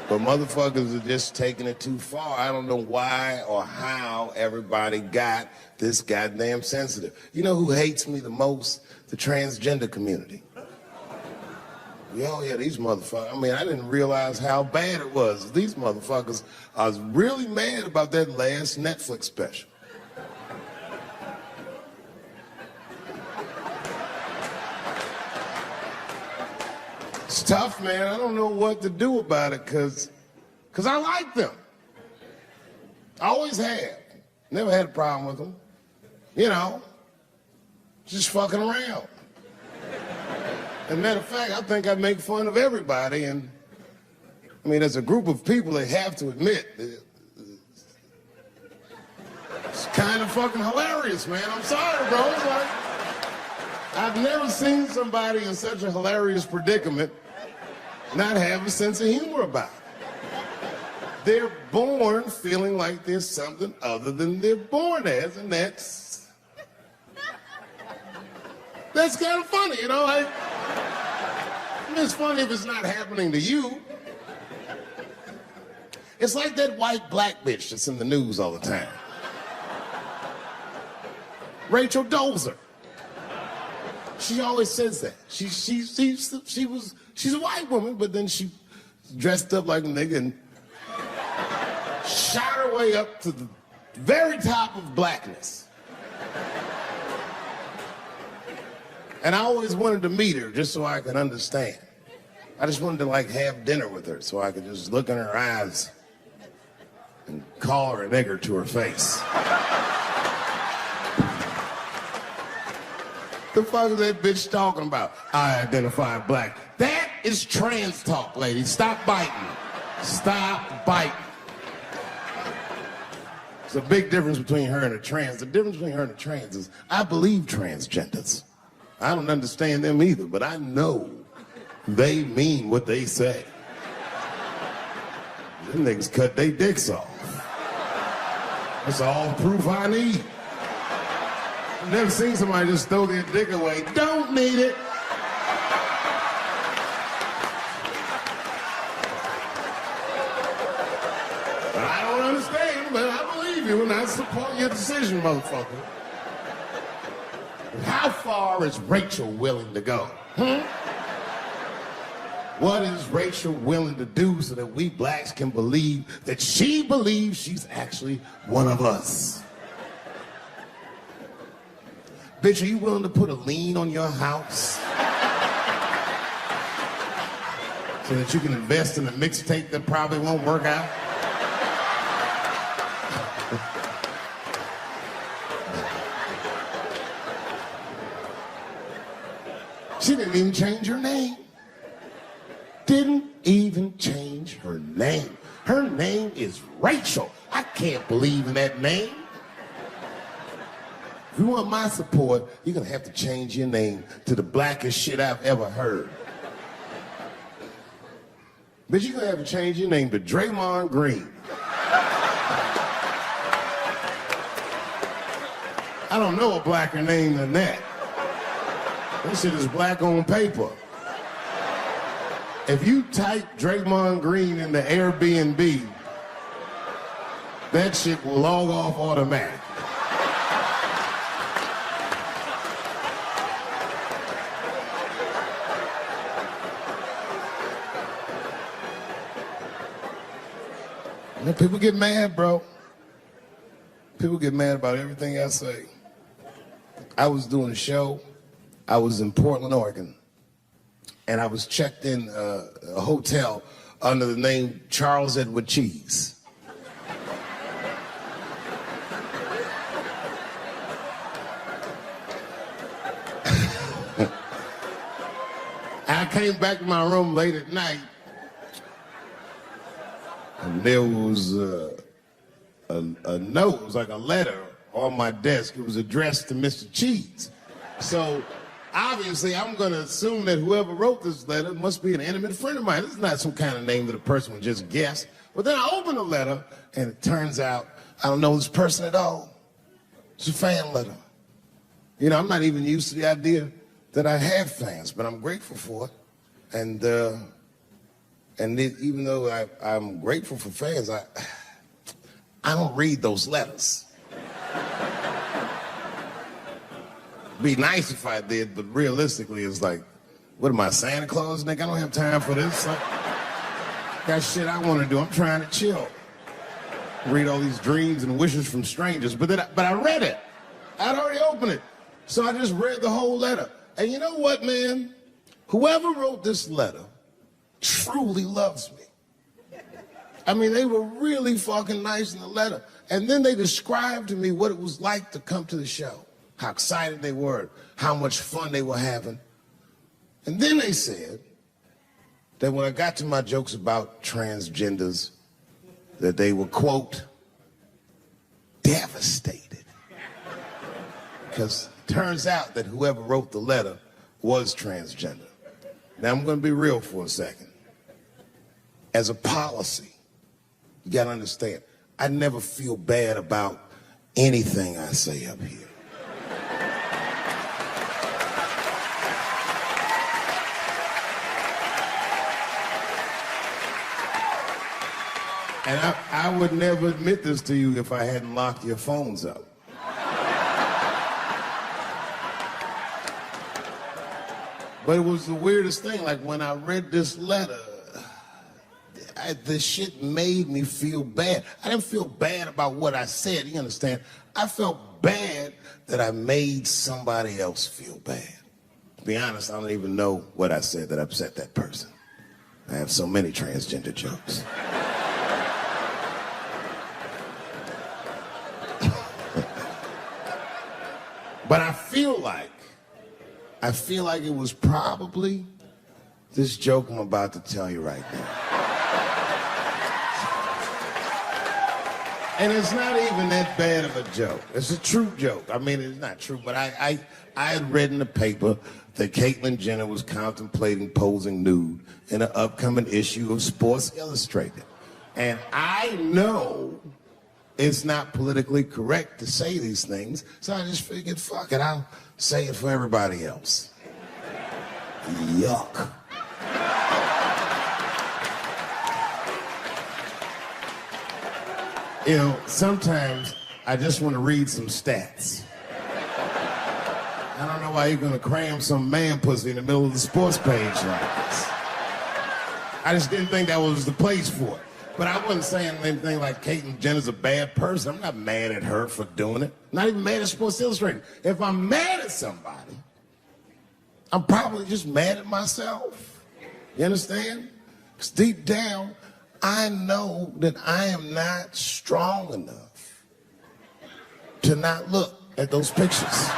But motherfuckers are just taking it too far. I don't know why or how everybody got this goddamn sensitive. You know who hates me the most? The transgender community. Yeah, these motherfuckers. I mean, I didn't realize how bad it was. These motherfuckers, I was really mad about that last Netflix special. It's tough, man. I don't know what to do about it, cause I like them. I always have. Never had a problem with them. You know, just fucking around. As a matter of fact, I think I make fun of everybody, and I mean, as a group of people, they have to admit it's kind of fucking hilarious, man. I'm sorry, bro. It's like, I've never seen somebody in such a hilarious predicament not have a sense of humor about it. They're born feeling like there's something other than they're born as, and that's kind of funny, you know? I mean, it's funny if it's not happening to you. It's like that white black bitch that's in the news all the time. Rachel Dozer. She always says that. She's a white woman, but then she dressed up like a nigga and shot her way up to the very top of blackness. And I always wanted to meet her just so I could understand. I just wanted to like have dinner with her so I could just look in her eyes and call her a nigger to her face. The fuck is that bitch talking about? I identify black. That is trans talk, ladies. Stop biting. Stop biting. There's a big difference between her and a trans. The difference between her and a trans is I believe transgenders. I don't understand them either, but I know they mean what they say. Them niggas cut their dicks off. That's all proof I need. I've never seen somebody just throw their dick away. Don't need it. I don't understand, but I believe you and I support your decision, motherfucker. How far is Rachel willing to go? What is Rachel willing to do so that we blacks can believe that she believes she's actually one of us? Bitch, are you willing to put a lien on your house so that you can invest in a mixtape that probably won't work out? She didn't even change her name. Didn't even change her name. Her name is Rachel. I can't believe in that name. If you want my support, you're gonna have to change your name to the blackest shit I've ever heard. But you're gonna have to change your name to Draymond Green. I don't know a blacker name than that. That shit is black on paper. If you type Draymond Green into Airbnb, that shit will log off automatic. People get mad, bro. People get mad about everything I say. I was doing a show. I was in Portland, Oregon. And I was checked in a hotel under the name Charles Edward Cheese. I came back to my room late at night, and there was a note, it was like a letter on my desk. It was addressed to Mr. Cheese. So obviously, I'm going to assume that whoever wrote this letter must be an intimate friend of mine. This is not some kind of name that a person would just guess. But then I open the letter, and it turns out I don't know this person at all. It's a fan letter. You know, I'm not even used to the idea that I have fans, but I'm grateful for it. And And even though I'm grateful for fans, I don't read those letters. Be nice if I did, but realistically, it's like, what am I, Santa Claus, nigga? I don't have time for this. Like, got shit I want to do. I'm trying to chill. Read all these dreams and wishes from strangers, but I read it. I'd already opened it. So I just read the whole letter. And you know what, man? Whoever wrote this letter truly loves me. I mean, they were really fucking nice in the letter. And then they described to me what it was like to come to the show, how excited they were, how much fun they were having. And then they said that when I got to my jokes about transgenders, that they were, quote, devastated. Because it turns out that whoever wrote the letter was transgender. Now, I'm going to be real for a second. As a policy, you got to understand, I never feel bad about anything I say up here. And I would never admit this to you if I hadn't locked your phones up. But it was the weirdest thing. Like, when I read this letter, this shit made me feel bad. I didn't feel bad about what I said, you understand? I felt bad that I made somebody else feel bad. To be honest, I don't even know what I said that upset that person. I have so many transgender jokes. But I feel like it was probably this joke I'm about to tell you right now. And it's not even that bad of a joke. It's a true joke. I mean, it's not true, but I had read in the paper that Caitlyn Jenner was contemplating posing nude in an upcoming issue of Sports Illustrated. And I know it's not politically correct to say these things, so I just figured, fuck it, I'll say it for everybody else. Yuck. You know, sometimes I just want to read some stats. I don't know why you're going to cram some man pussy in the middle of the sports page like this. I just didn't think that was the place for it. But I wasn't saying anything like Caitlyn Jenner's a bad person. I'm not mad at her for doing it. Not even mad at Sports Illustrated. If I'm mad at somebody, I'm probably just mad at myself. You understand? Because deep down, I know that I am not strong enough to not look at those pictures.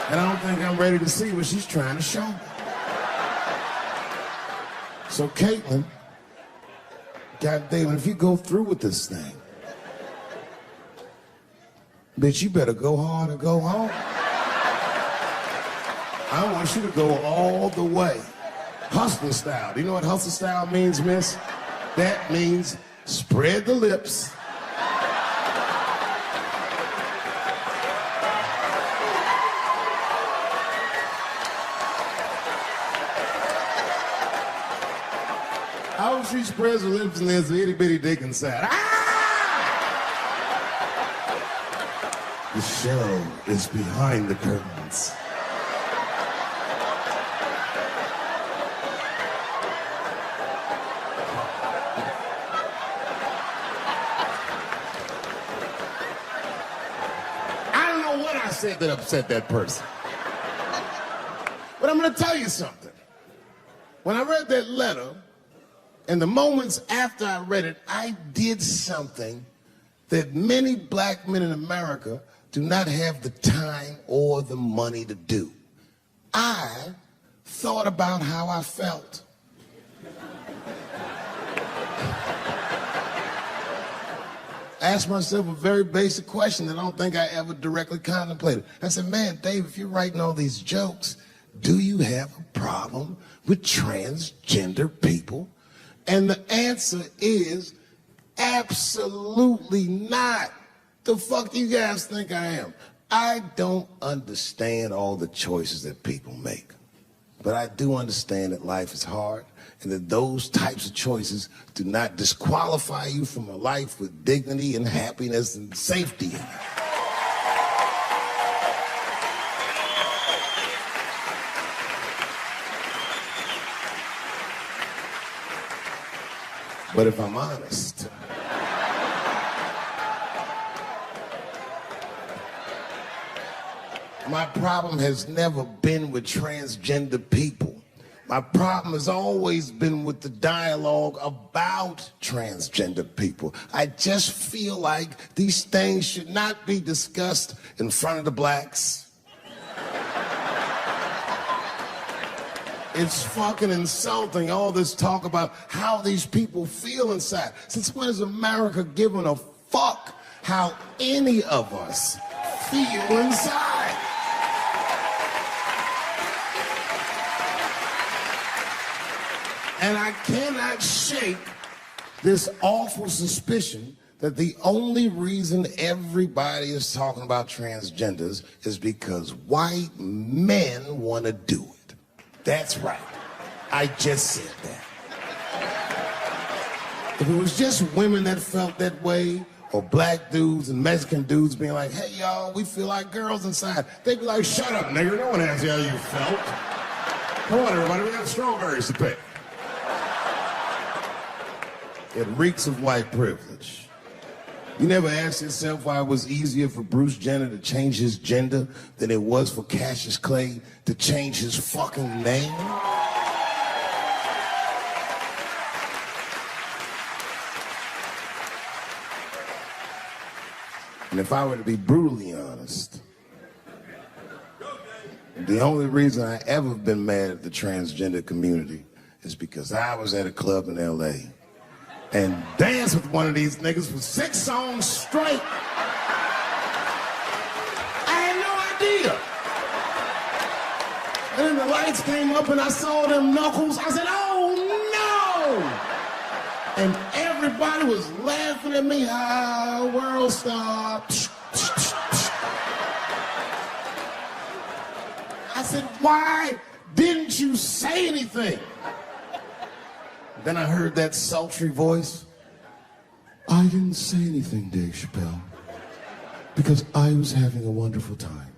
And I don't think I'm ready to see what she's trying to show me. So Caitlyn, goddamn, if you go through with this thing, bitch, you better go hard or go home. I want you to go all the way. Hustler style. Do you know what hustler style means, miss? That means spread the lips. I hope she spreads her lips and there's an itty bitty dick inside. Ah! The show is behind the curtains. I don't know what I said that upset that person. But I'm going to tell you something. When I read that letter, and the moments after I read it, I did something that many black men in America do not have the time or the money to do. I thought about how I felt. Asked myself a very basic question that I don't think I ever directly contemplated. I said, man, Dave, if you're writing all these jokes, do you have a problem with transgender people? And the answer is absolutely not. The fuck do you guys think I am? I don't understand all the choices that people make, but I do understand that life is hard and that those types of choices do not disqualify you from a life with dignity and happiness and safety in it. But if I'm honest, my problem has never been with transgender people. My problem has always been with the dialogue about transgender people. I just feel like these things should not be discussed in front of the blacks. It's fucking insulting, all this talk about how these people feel inside. Since when has America given a fuck how any of us feel inside? And I cannot shake this awful suspicion that the only reason everybody is talking about transgenders is because white men want to do it. That's right. I just said that. If it was just women that felt that way, or black dudes and Mexican dudes being like, hey, y'all, we feel like girls inside, they'd be like, shut up, nigger. No one asked you how you felt. Come on, everybody, we got strawberries to pick. It reeks of white privilege. You never asked yourself why it was easier for Bruce Jenner to change his gender than it was for Cassius Clay to change his fucking name? And if I were to be brutally honest, the only reason I ever been mad at the transgender community is because I was at a club in L.A. and danced with one of these niggas for 6 songs straight. I had no idea. And then the lights came up and I saw them knuckles. I said, oh no! And everybody was laughing at me. How world stopped. I said, why didn't you say anything? Then I heard that sultry voice. I didn't say anything, Dave Chappelle, because I was having a wonderful time.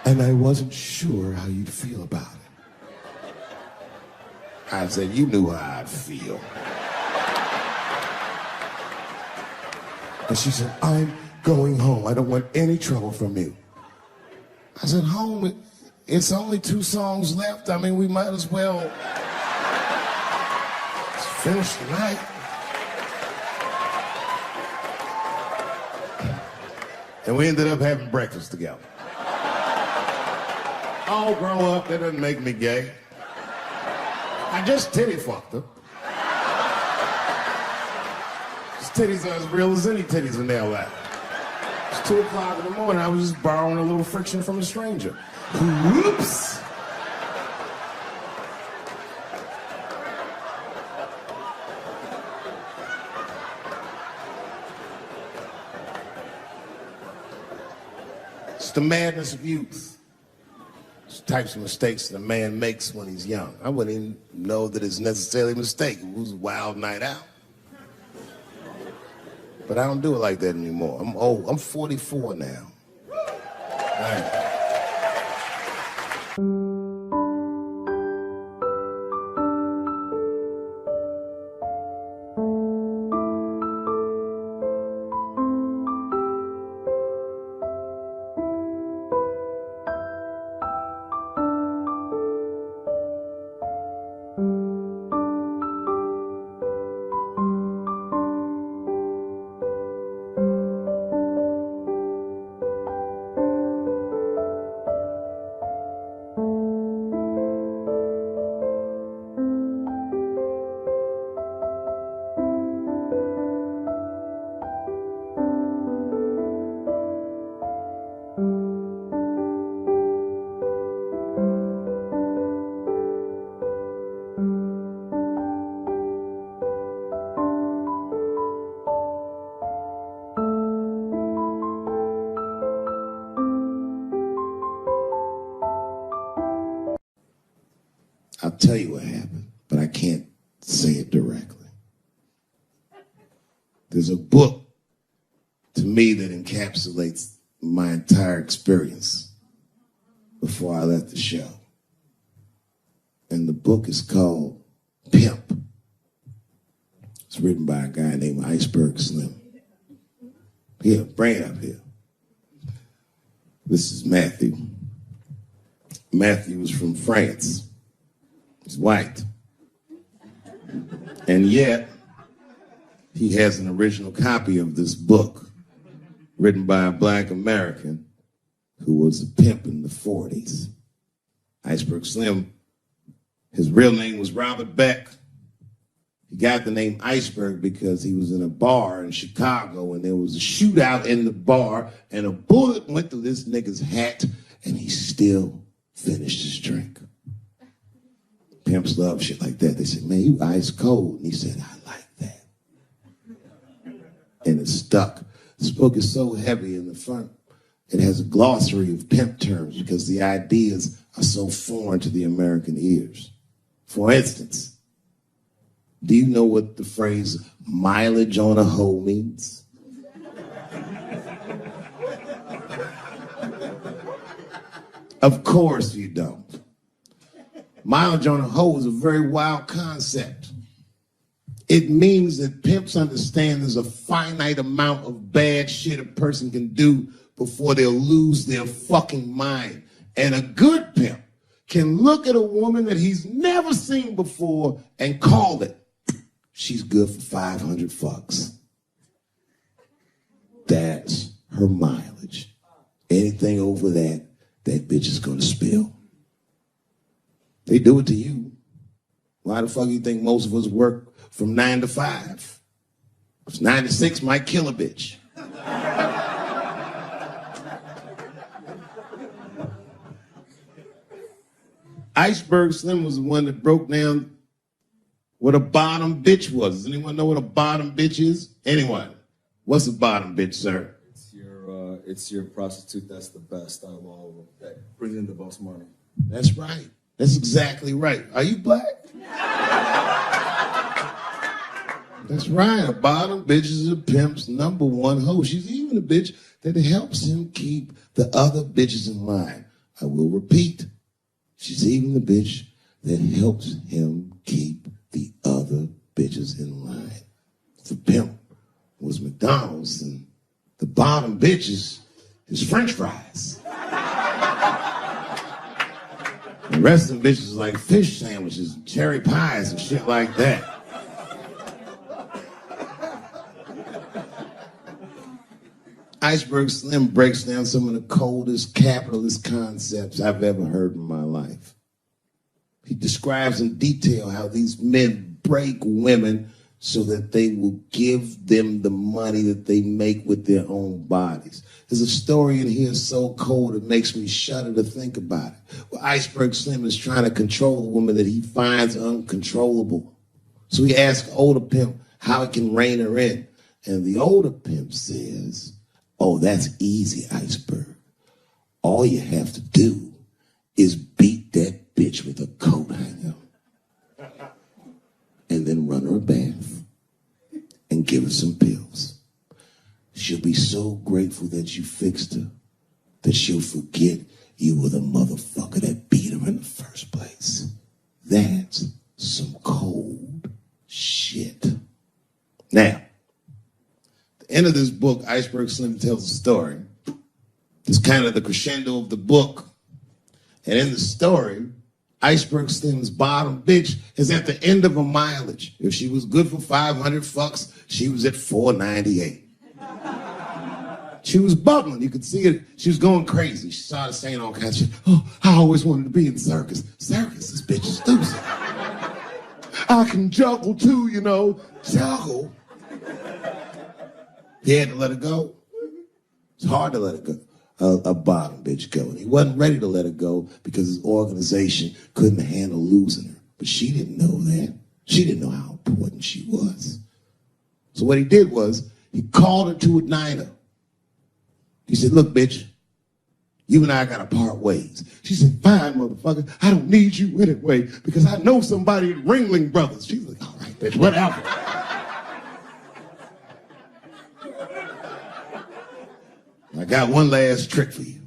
And I wasn't sure how you'd feel about it. I said, you knew how I'd feel. And she said, I'm going home. I don't want any trouble from you. I said, home? It's only 2 songs left. I mean, we might as well finish the night. And we ended up having breakfast together. Oh, grow up, that doesn't make me gay. I just titty fucked her. His titties are as real as any titties in their lap. It's 2 o'clock in the morning, I was just borrowing a little friction from a stranger. Whoops! It's the madness of youth. It's the types of mistakes that a man makes when he's young. I wouldn't even know that it's necessarily a mistake. It was a wild night out. But I don't do it like that anymore. I'm old. I'm 44 now. Right. I'll tell you what happened, but I can't say it directly. There's a book to me that encapsulates my entire experience before I left the show. And the book is called Pimp. It's written by a guy named Iceberg Slim. Here, bring it up here. This is Matthew. Matthew is from France. He's white. And yet, he has an original copy of this book written by a black American who was a pimp in the 40s. Iceberg Slim, his real name was Robert Beck. He got the name Iceberg because he was in a bar in Chicago and there was a shootout in the bar and a bullet went through this nigga's hat and he still finished his drink. Pimps love shit like that. They said, man, you ice cold. And he said, I like that. And it stuck. This book is so heavy in the front. It has a glossary of pimp terms because the ideas are so foreign to the American ears. For instance, do you know what the phrase mileage on a hoe means? Of course you don't. Mileage on a hoe is a very wild concept. It means that pimps understand there's a finite amount of bad shit a person can do before they'll lose their fucking mind. And a good pimp can look at a woman that he's never seen before and call it, she's good for 500 fucks. That's her mileage. Anything over that, that bitch is gonna spill. They do it to you. Why the fuck do you think most of us work from 9 to 5? 'Cause 9 to 6 might kill a bitch. Iceberg Slim was the one that broke down what a bottom bitch was. Does anyone know what a bottom bitch is? Anyone? What's a bottom bitch, sir? It's your prostitute that's the best out of all of them, that brings in the most money. That's right. That's exactly right. Are you black? That's right. A bottom bitch is a pimp's number one hoe. She's even a bitch that helps him keep the other bitches in line. I will repeat. She's even the bitch that helps him keep the other bitches in line. The pimp was McDonald's and the bottom bitch is French fries. The rest of them bitches is like fish sandwiches and cherry pies and shit like that. Iceberg Slim breaks down some of the coldest capitalist concepts I've ever heard in my life. He describes in detail how these men break women so that they will give them the money that they make with their own bodies. There's a story in here so cold it makes me shudder to think about it. Well, Iceberg Slim is trying to control a woman that he finds uncontrollable. So he asks older pimp how he can rein her in. And the older pimp says, oh, that's easy, Iceberg. All you have to do is beat that bitch with a coat hanger and then run her a bath and give her some pills. She'll be so grateful that you fixed her that she'll forget you were the motherfucker that beat her in the first place. That's some cold shit. Now, at the end of this book, Iceberg Slim tells a story. It's kind of the crescendo of the book. And in the story, Iceberg Slim's bottom bitch is at the end of her mileage. If she was good for 500 fucks, she was at 498. She was bubbling. You could see it. She was going crazy. She started saying all kinds of shit. Oh, I always wanted to be in circus. Circus, this bitch is stupid. I can juggle too, you know. Juggle. He had to let her go. It's hard to let her go. A bottom bitch go. And he wasn't ready to let her go because his organization couldn't handle losing her. But she didn't know that. She didn't know how important she was. So what he did was he called her to a diner. He said, look, bitch, You and I gotta part ways. She said, fine, motherfucker. I don't need you anyway because I know somebody at Ringling Brothers. She was like, all right, bitch, whatever. I got one last trick for you.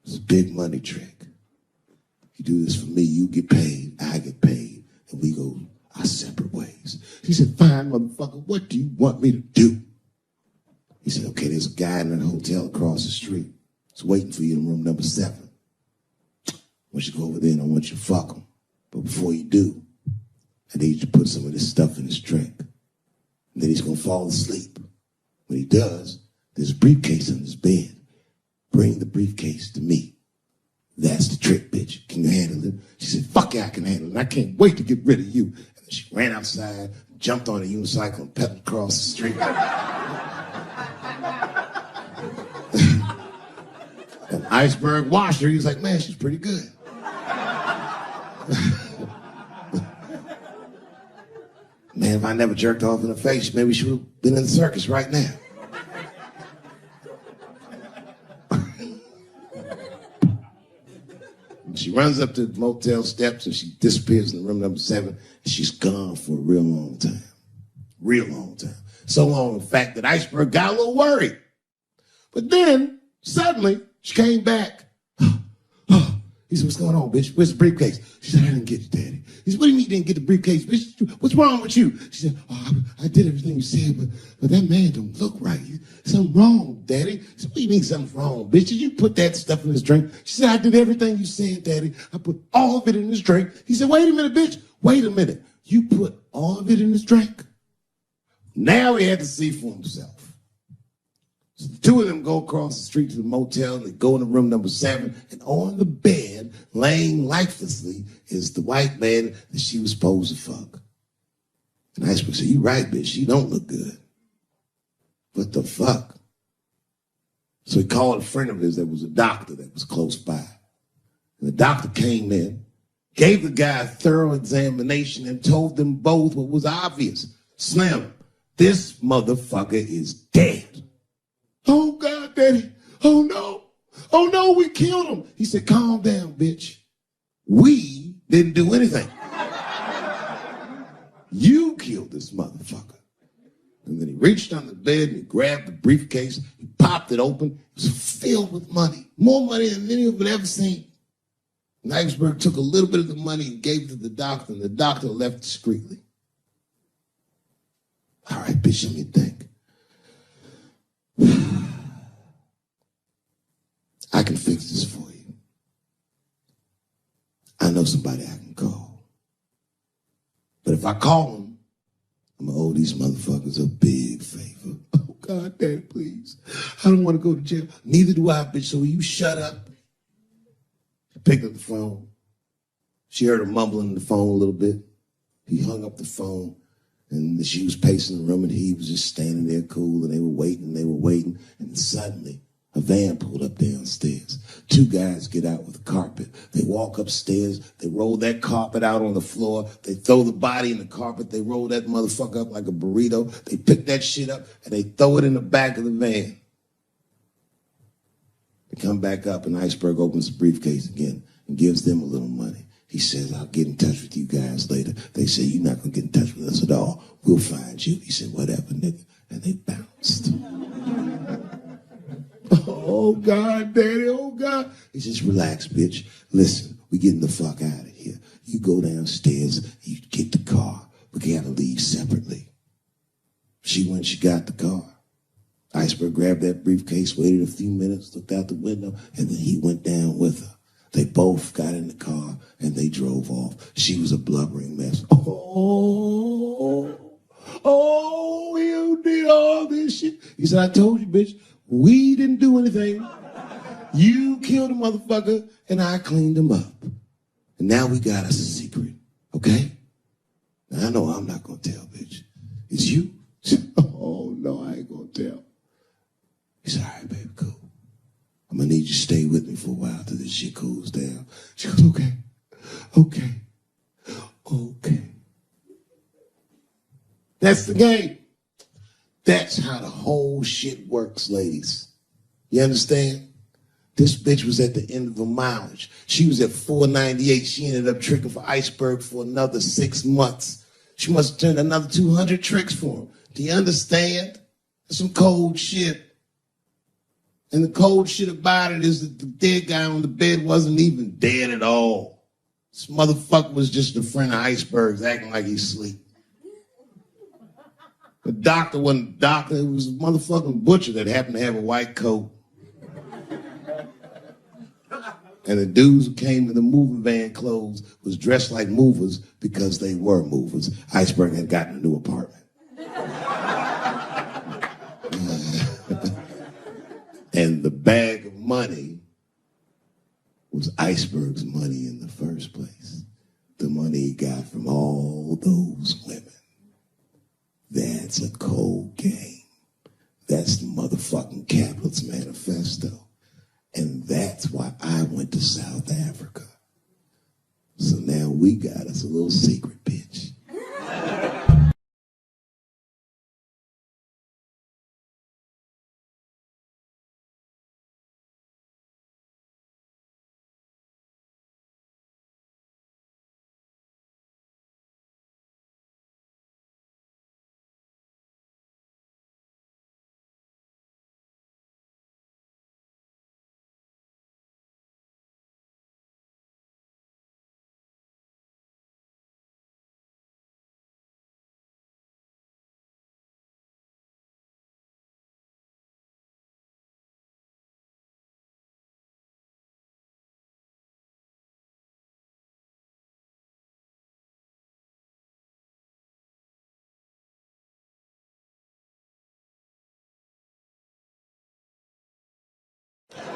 It's a big money trick. You do this for me, you get paid, I get paid, and we go our separate ways. She said, fine, motherfucker, what do you want me to do? He said, okay, there's a guy in a hotel across the street. He's waiting for you in room number 7. I want you to go over there and I want you to fuck him. But before you do, I need you to put some of this stuff in his drink. And then he's going to fall asleep. When he does, there's a briefcase on his bed. Bring the briefcase to me. That's the trick, bitch. Can you handle it? She said, fuck yeah, I can handle it. I can't wait to get rid of you. And then she ran outside, jumped on a unicycle and pedaled across the street. And Iceberg watched her. He was like, man, she's pretty good. Man, if I never jerked off in her face, maybe she would have been in the circus right now. She runs up to the motel steps and she disappears in room number 7. And she's gone for a real long time. Real long time. So long, in fact, that Iceberg got a little worried. But then, suddenly, she came back. He said, what's going on, bitch? Where's the briefcase? She said, I didn't get it, Daddy. He said, what do you mean you didn't get the briefcase? Bitch, what's wrong with you? She said, oh, I did everything you said, but that man don't look right. Something wrong, Daddy. He said, what do you mean something's wrong, bitch? Did you put that stuff in his drink? She said, I did everything you said, Daddy. I put all of it in his drink. He said, wait a minute, bitch. Wait a minute. You put all of it in his drink? Now he had to see for himself. So the two of them go across the street to the motel, and they go into room number 7, and on the bed, laying lifelessly, is the white man that she was supposed to fuck. And Iceberg said, you right, bitch, she don't look good. What the fuck? So he called a friend of his that was a doctor that was close by. And the doctor came in, gave the guy a thorough examination, and told them both what was obvious. Slim, this motherfucker is dead. Oh, God, Daddy. Oh, no. Oh, no, we killed him. He said, calm down, bitch. We didn't do anything. You killed this motherfucker. And then he reached under the bed and he grabbed the briefcase. He popped it open. It was filled with money. More money than any of it ever seen. And Iceberg took a little bit of the money and gave it to the doctor, and the doctor left discreetly. All right, bitch, let me think. I can fix this for you. I know somebody I can call. But if I call them, I'm going to owe these motherfuckers a big favor. Oh, God, Daddy, please. I don't want to go to jail. Neither do I, bitch, so will you shut up? She picked up the phone. She heard him mumbling on the phone a little bit. He hung up the phone, and she was pacing the room, and he was just standing there cool, and they were waiting, and suddenly, a van pulled up downstairs. 2 guys get out with a carpet. They walk upstairs. They roll that carpet out on the floor. They throw the body in the carpet. They roll that motherfucker up like a burrito. They pick that shit up and they throw it in the back of the van. They come back up and Iceberg opens the briefcase again and gives them a little money. He says, I'll get in touch with you guys later. They say, you're not going to get in touch with us at all. We'll find you. He said, whatever, nigga. And they bounced. Oh, God, Daddy, oh, God. He says, relax, bitch. Listen, we getting the fuck out of here. You go downstairs, you get the car. We got to leave separately. She went, she got the car. Iceberg grabbed that briefcase, waited a few minutes, looked out the window, and then he went down with her. They both got in the car, and they drove off. She was a blubbering mess. Oh, you did all this shit. He said, I told you, bitch. We didn't do anything. You killed a motherfucker, and I cleaned him up. And now we got us a secret, okay? Now, I know I'm not going to tell, bitch. It's you. Oh, no, I ain't going to tell. He said, all right, baby, cool. I'm going to need you to stay with me for a while till this shit cools down. She goes, okay. That's the game. That's how the whole shit works, ladies. You understand? This bitch was at the end of her mileage. She was at 498. She ended up tricking for Iceberg for another 6 months. She must have turned another 200 tricks for him. Do you understand? That's some cold shit. And the cold shit about it is that the dead guy on the bed wasn't even dead at all. This motherfucker was just a friend of Iceberg's acting like he's asleep. The doctor wasn't a doctor. It was a motherfucking butcher that happened to have a white coat. And the dudes who came in the moving van clothes was dressed like movers because they were movers. Iceberg had gotten a new apartment. And the bag of money was Iceberg's money in the first place. The money he got from all those women. That's a cold game. That's the motherfucking capitalist manifesto. And that's why I went to South Africa. So now we got us a little secret, bitch.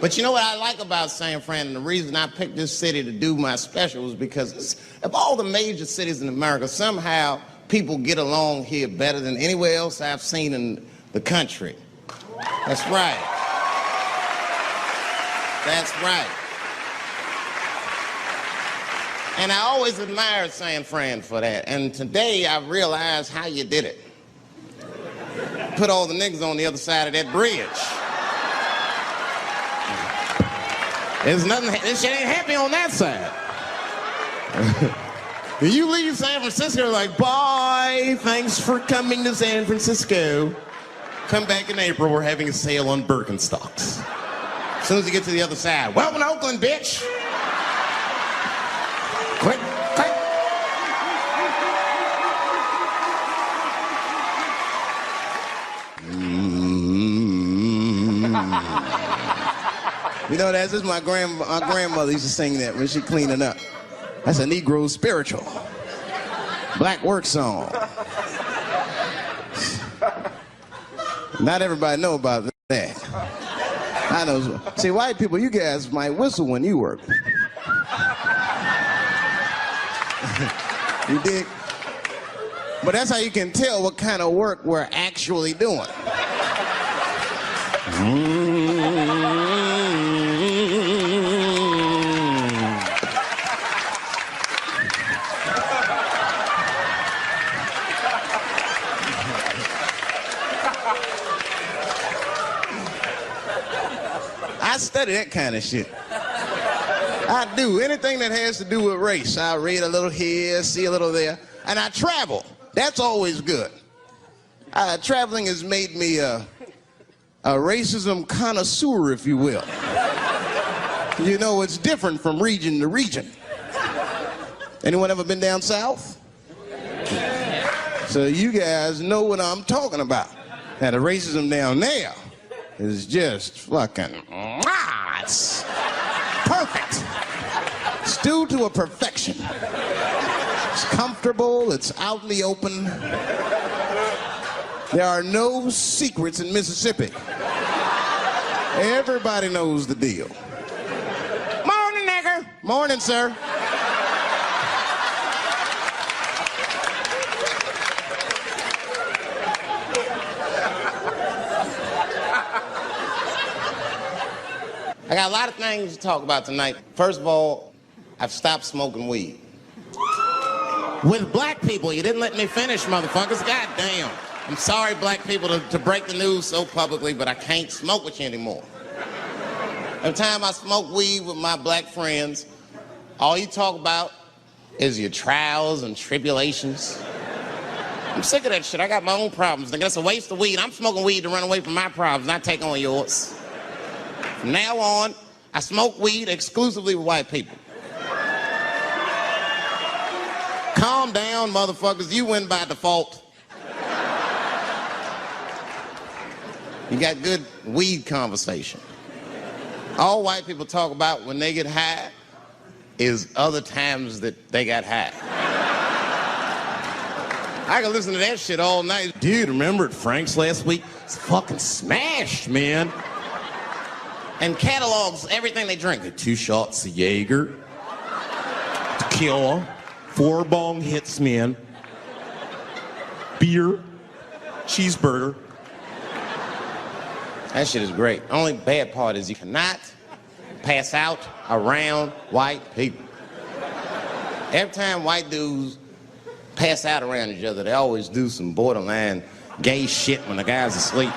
But you know what I like about San Fran, and the reason I picked this city to do my special is because of all the major cities in America, somehow people get along here better than anywhere else I've seen in the country. That's right. That's right. And I always admired San Fran for that. And today I realized how you did it. Put all the niggas on the other side of that bridge. There's nothing, this shit ain't happy on that side. You leave San Francisco like, bye, thanks for coming to San Francisco. Come back in April, we're having a sale on Birkenstocks. As soon as you get to the other side, welcome to Oakland, bitch. Quick, quick. You know, that's just my grandmother used to sing that when she cleaning up. That's a Negro spiritual. Black work song. Not everybody know about that. I know. See, white people, you guys might whistle when you work. You dig? But that's how you can tell what kind of work we're actually doing. I study that kind of shit. I do. Anything that has to do with race. I read a little here, see a little there. And I travel. That's always good. Traveling has made me a racism connoisseur, if you will. You know, it's different from region to region. Anyone ever been down south? So you guys know what I'm talking about. Now, the racism down there is just fucking, it's perfect. It's due to a perfection. It's comfortable, it's out in the open. There are no secrets in Mississippi. Everybody knows the deal. Morning, nigger. Morning, sir. I got a lot of things to talk about tonight. First of all, I've stopped smoking weed. With black people, you didn't let me finish, motherfuckers. God damn. I'm sorry, black people, to break the news so publicly, but I can't smoke with you anymore. Every time I smoke weed with my black friends, all you talk about is your trials and tribulations. I'm sick of that shit. I got my own problems. Nigga, that's a waste of weed. I'm smoking weed to run away from my problems, not take on yours. From now on, I smoke weed exclusively with white people. Calm down, motherfuckers. You win by default. You got good weed conversation. All white people talk about when they get high is other times that they got high. I can listen to that shit all night. Dude, remember at Frank's last week? It's fucking smashed, man. And catalogs everything they drink. 2 shots of Jaeger, tequila, 4 bong hits, man, beer, cheeseburger. That shit is great. Only bad part is you cannot pass out around white people. Every time white dudes pass out around each other, they always do some borderline gay shit when the guy's asleep.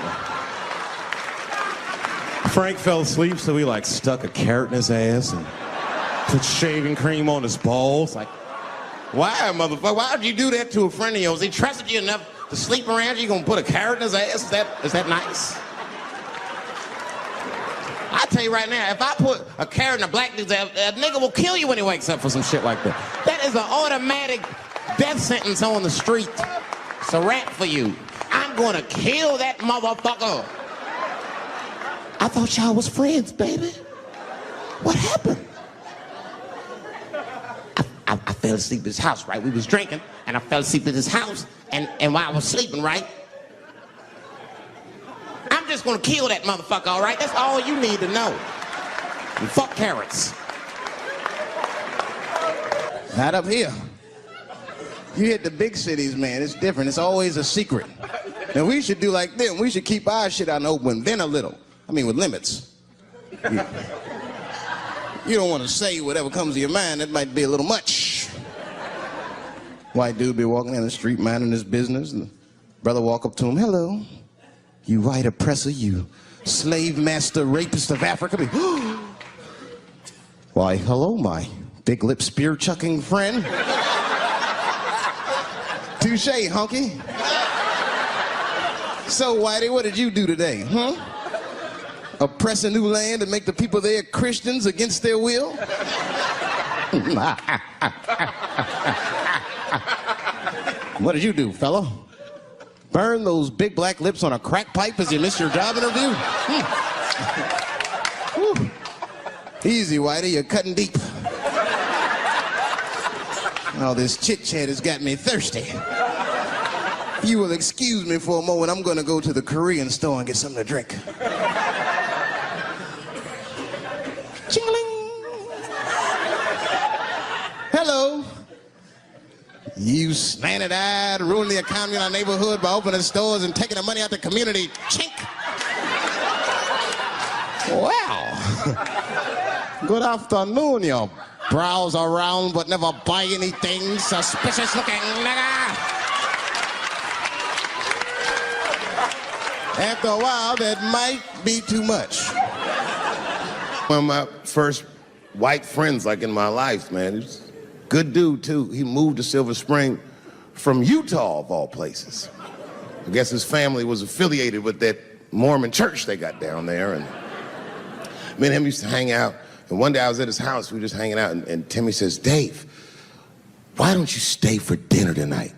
Frank fell asleep, so we like stuck a carrot in his ass and put shaving cream on his balls. Like, why, motherfucker? Why would you do that to a friend of yours? He trusted you enough to sleep around you. You gonna put a carrot in his ass? Is that nice? I tell you right now, if I put a carrot in a black dude's ass, a nigga will kill you when he wakes up for some shit like that. That is an automatic death sentence on the street. It's a rap for you. I'm gonna kill that motherfucker. I thought y'all was friends, baby. What happened? I fell asleep at his house, right? We was drinking, and I fell asleep at his house, and while I was sleeping, right? I'm just gonna kill that motherfucker, all right? That's all you need to know. And fuck carrots. Not up here. You hit the big cities, man, it's different. It's always a secret. And we should do like them. We should keep our shit out in the open, then a little. I mean, with limits. You don't want to say whatever comes to your mind. That might be a little much. White dude be walking down the street minding his business, and the brother walk up to him, hello. You white oppressor, you slave master rapist of Africa. Why, hello, my big lip spear chucking friend. Touche, hunky. So, Whitey, what did you do today, huh? Oppress a new land and make the people there Christians against their will? What did you do, fella? Burn those big black lips on a crack pipe as you missed your job interview? Easy, Whitey, you're cutting deep. All this chit-chat has got me thirsty. If you will excuse me for a moment, I'm gonna go to the Korean store and get something to drink. Ching-a-ling. Hello. You slanted-eyed, ruining the economy in our neighborhood by opening stores and taking the money out the community. Chink. Wow. Good afternoon, you browse around but never buy anything. Suspicious looking nigga. After a while, that might be too much. One of my first white friends, like in my life, man. He was a good dude, too. He moved to Silver Spring from Utah, of all places. I guess his family was affiliated with that Mormon church they got down there. And me and him used to hang out. And one day I was at his house, we were just hanging out, and Timmy says, Dave, why don't you stay for dinner tonight?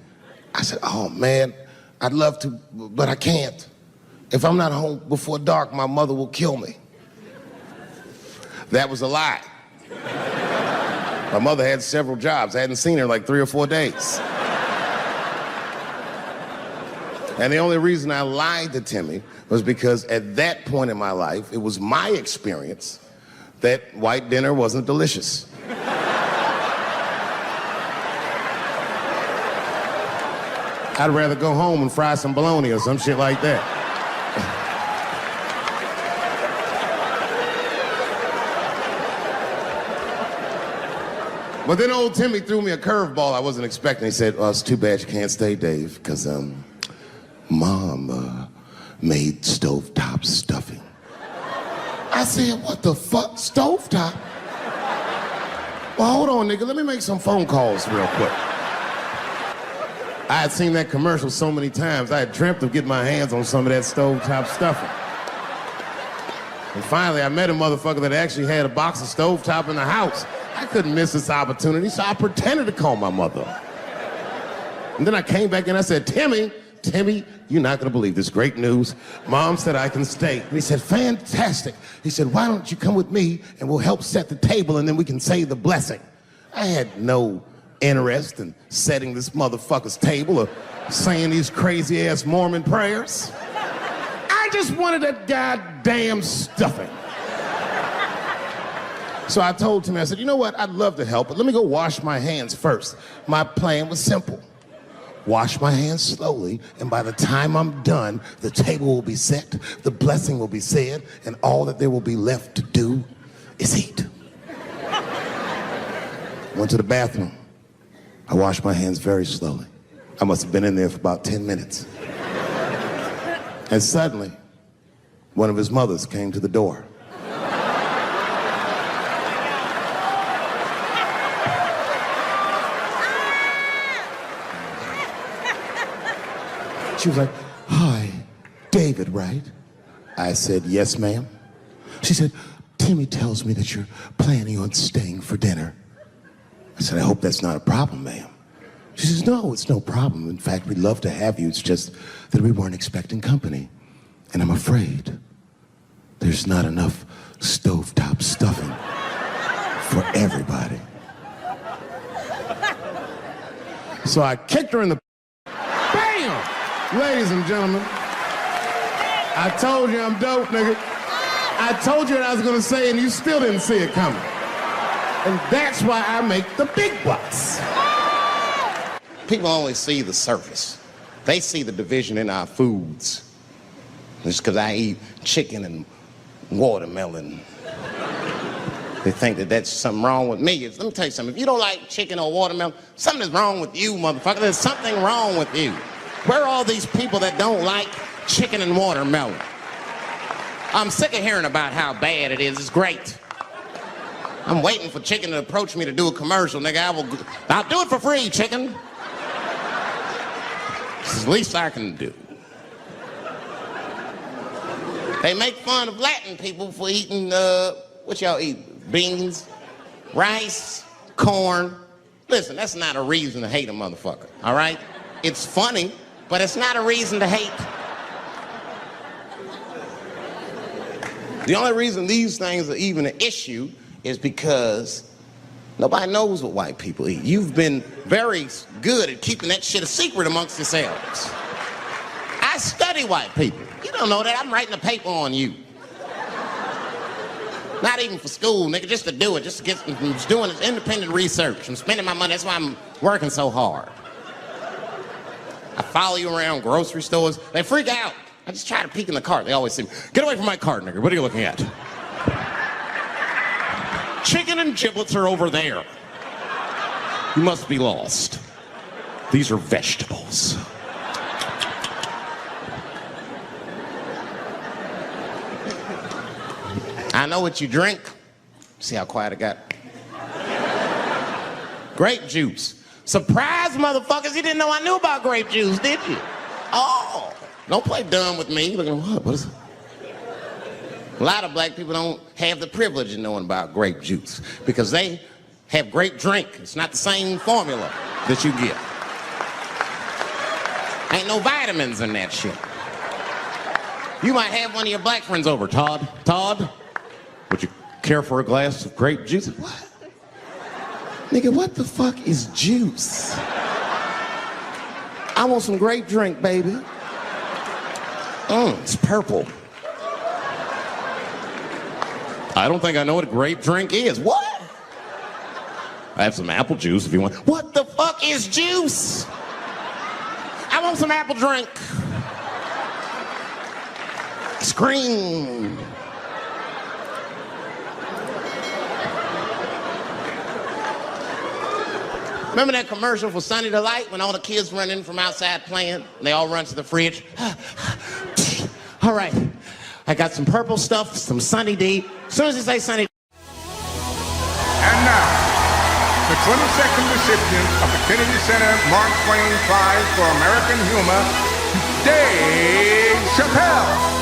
I said, oh, man, I'd love to, but I can't. If I'm not home before dark, my mother will kill me. That was a lie. My mother had several jobs. I hadn't seen her in like 3 or 4 days. And the only reason I lied to Timmy was because at that point in my life, it was my experience that white dinner wasn't delicious. I'd rather go home and fry some bologna or some shit like that. But then old Timmy threw me a curveball I wasn't expecting. He said, it's too bad you can't stay, Dave, because Mom made stovetop stuffing. I I said, what the fuck, stovetop? Well, hold on, nigga, let me make some phone calls real quick. I had seen that commercial so many times, I had dreamt of getting my hands on some of that stovetop stuffing. And finally, I met a motherfucker that actually had a box of stovetop in the house. I couldn't miss this opportunity, so I pretended to call my mother. And then I came back and I said, Timmy, you're not gonna believe this great news. Mom said I can stay. And he said, fantastic. He said, why don't you come with me and we'll help set the table and then we can say the blessing. I had no interest in setting this motherfucker's table or saying these crazy ass Mormon prayers. I just wanted that goddamn stuffing. So I told Timmy, I said, you know what, I'd love to help, but let me go wash my hands first. My plan was simple. Wash my hands slowly, and by the time I'm done, the table will be set, the blessing will be said, and all that there will be left to do is eat. Went to the bathroom. I washed my hands very slowly. I must have been in there for about 10 minutes. And suddenly, one of his mothers came to the door. She was like, hi, David, right? I said, yes, ma'am. She said, Timmy tells me that you're planning on staying for dinner. I said, I hope that's not a problem, ma'am. She says, no, it's no problem. In fact, we'd love to have you. It's just that we weren't expecting company. And I'm afraid there's not enough stovetop stuffing for everybody. So I kicked her in the bam! Ladies and gentlemen, I told you I'm dope, nigga. I told you what I was gonna say and you still didn't see it coming. And that's why I make the big bucks. People only see the surface. They see the division in our foods. Just because I eat chicken and watermelon, they think that that's something wrong with me. Let me tell you something. If you don't like chicken or watermelon, something is wrong with you, motherfucker. There's something wrong with you. Where are all these people that don't like chicken and watermelon? I'm sick of hearing about how bad it is. It's great. I'm waiting for chicken to approach me to do a commercial, nigga. I'll do it for free, chicken. It's the least I can do. They make fun of Latin people for eating, what y'all eat? Beans, rice, corn. Listen, that's not a reason to hate a motherfucker, all right? It's funny, but it's not a reason to hate. The only reason these things are even an issue is because nobody knows what white people eat. You've been very good at keeping that shit a secret amongst yourselves. I study white people. You don't know that. I'm writing a paper on you. Not even for school, nigga, just to do it, just to get, I'm just doing this independent research. I'm spending my money, that's why I'm working so hard. I follow you around grocery stores. They freak out. I just try to peek in the cart. They always say, get away from my cart, nigga. What are you looking at? Chicken and giblets are over there. You must be lost. These are vegetables. I know what you drink. See how quiet it got? Grape juice. Surprise, motherfuckers, you didn't know I knew about grape juice, did you? Oh, don't play dumb with me. Look at what is it? A lot of black people don't have the privilege of knowing about grape juice because they have grape drink. It's not the same formula that you get. Ain't no vitamins in that shit. You might have one of your black friends over. Todd, would you care for a glass of grape juice? What? Nigga, what the fuck is juice? I want some grape drink, baby. It's purple. I don't think I know what a grape drink is. What? I have some apple juice if you want. What the fuck is juice? I want some apple drink. Scream. Remember that commercial for Sunny Delight when all the kids run in from outside playing and they all run to the fridge? All right, I got some purple stuff, some Sunny D. As soon as you say Sunny. And now, the 22nd recipient of the Kennedy Center Mark Twain Prize for American Humor, Dave Chappelle.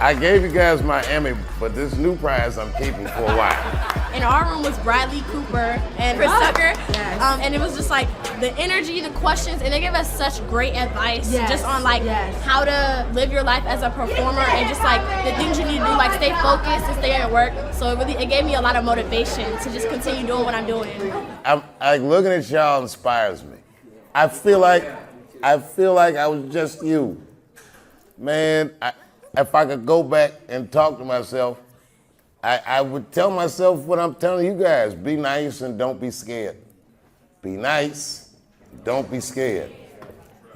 I gave you guys my Emmy, but this new prize I'm keeping for a while. In our room was Bradley Cooper and Chris Tucker, and it was just like the energy, the questions, and they gave us such great advice just on like how to live your life as a performer and just like the things you need to do, like stay focused and stay at work. So it gave me a lot of motivation to just continue doing what I'm doing. Like looking at y'all inspires me. I feel like I was just you, man. If I could go back and talk to myself, I would tell myself what I'm telling you guys. Be nice and don't be scared. Be nice, don't be scared.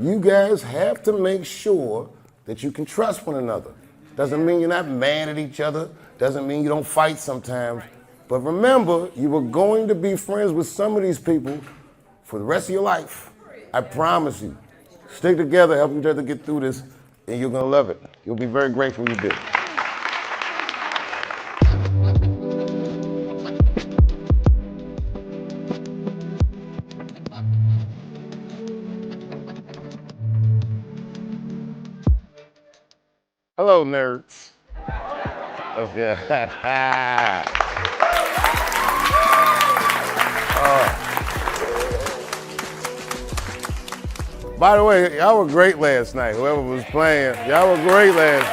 You guys have to make sure that you can trust one another. Doesn't mean you're not mad at each other. Doesn't mean you don't fight sometimes. But remember, you were going to be friends with some of these people for the rest of your life. I promise you. Stick together, help each other get through this, and you're gonna love it. You'll be very grateful you did. Hello, nerds. Okay. By the way, y'all were great last night. Whoever was playing, y'all were great last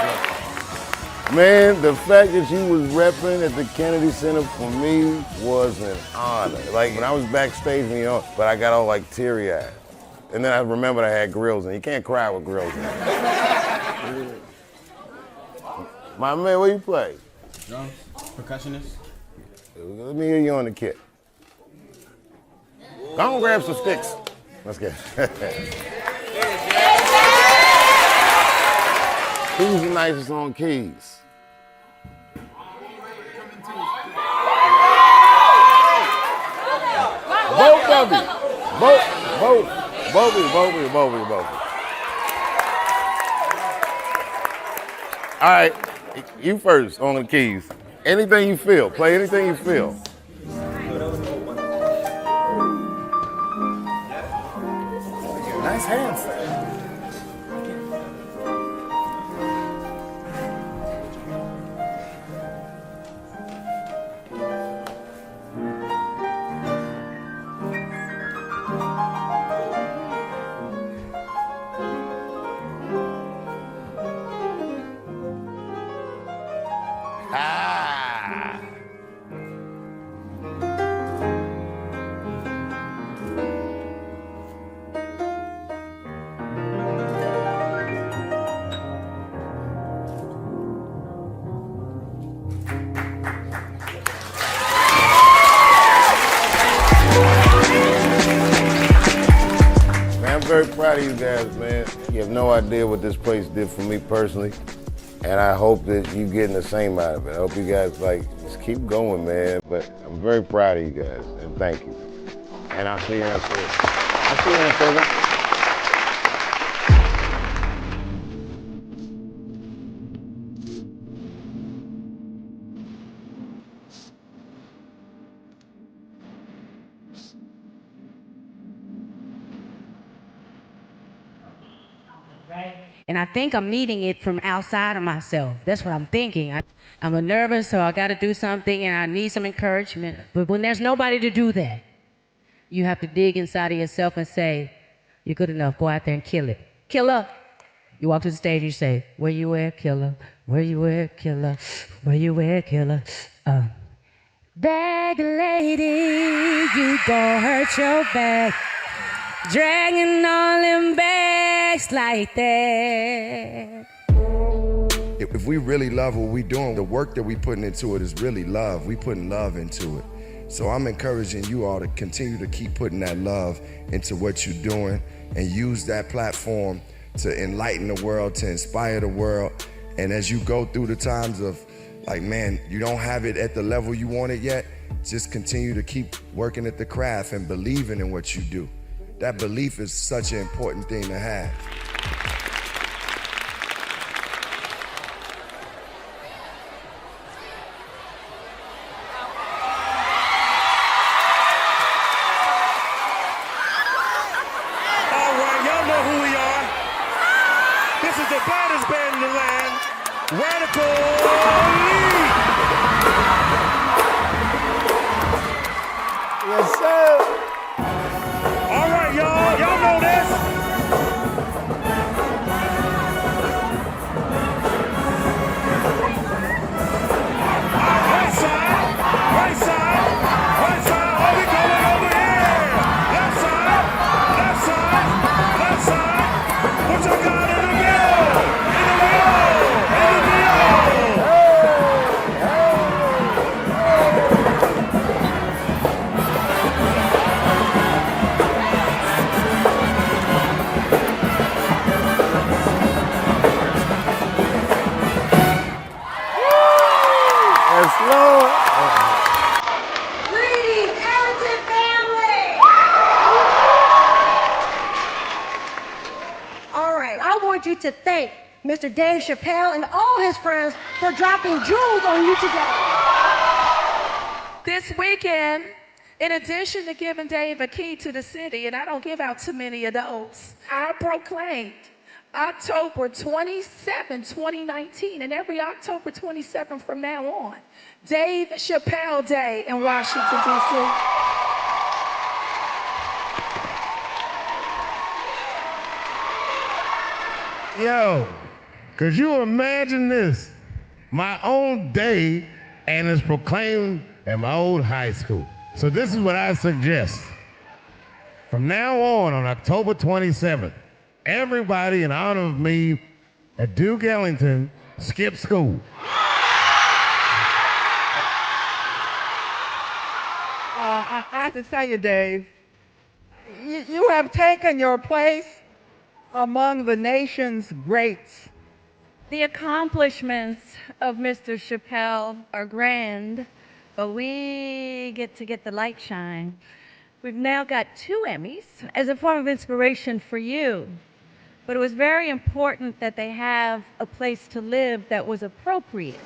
night. Man, the fact that you was repping at the Kennedy Center for me was an honor. Like when I was backstage, but I got all like teary-eyed. And then I remembered I had grills in. You can't cry with grills in. My man, what you play? Drums, percussionist. Let me hear you on the kit. Go and grab some sticks. Let's get Who's the nicest on keys? Both of you. Both of you. All right, you first on the keys. Anything you feel. Play anything you feel. Nice hands. Ah. Man, I'm very proud of you guys, man. You have no idea what this place did for me personally. And I hope that you getting the same out of it. I hope you guys just keep going, man. But I'm very proud of you guys, and thank you. And I'll see you in a second. I'll see you in a second. And I think I'm needing it from outside of myself. That's what I'm thinking. I'm a nervous, so I got to do something, and I need some encouragement. But when there's nobody to do that, You have to dig inside of yourself and say, you're good enough, go out there and kill it. Killer. You walk to the stage, you say, where you at, killer? Where you at, killer? Where you at, killer? Bag lady, you gon' hurt your back. Dragging all them bags like that. If we really love what we're doing, the work that we're putting into it is really love. We putting love into it. So I'm encouraging you all to continue to keep putting that love into what you're doing and use that platform to enlighten the world, to inspire the world. And as you go through the times of, like, man, you don't have it at the level you want it yet, just continue to keep working at the craft and believing in what you do. That belief is such an important thing to have. All right, y'all know who we are. This is the baddest band in the land, Radical League. Yes, sir. All right, y'all know this. Right side, right side, right side. Oh, we going over here. Left side, left side, left side. What y'all got in the middle? In the middle, in the middle. Yes, Lord. Greetings, Ellington family! All right, I want you to thank Mr. Dave Chappelle and all his friends for dropping jewels on you today. This weekend, in addition to giving Dave a key to the city, and I don't give out too many of those, I proclaimed October 27, 2019, and every October 27 from now on, Dave Chappelle Day in Washington, D.C. Yo, could you imagine this? My own day, and it's proclaimed at my old high school. So this is what I suggest. From now on October 27th, everybody in honor of me at Duke Ellington skip school. I have to tell you, Dave, you have taken your place among the nation's greats. The accomplishments of Mr. Chappelle are grand, but we get to get the light shine. We've now got 2 Emmys as a form of inspiration for you. But it was very important that they have a place to live that was appropriate.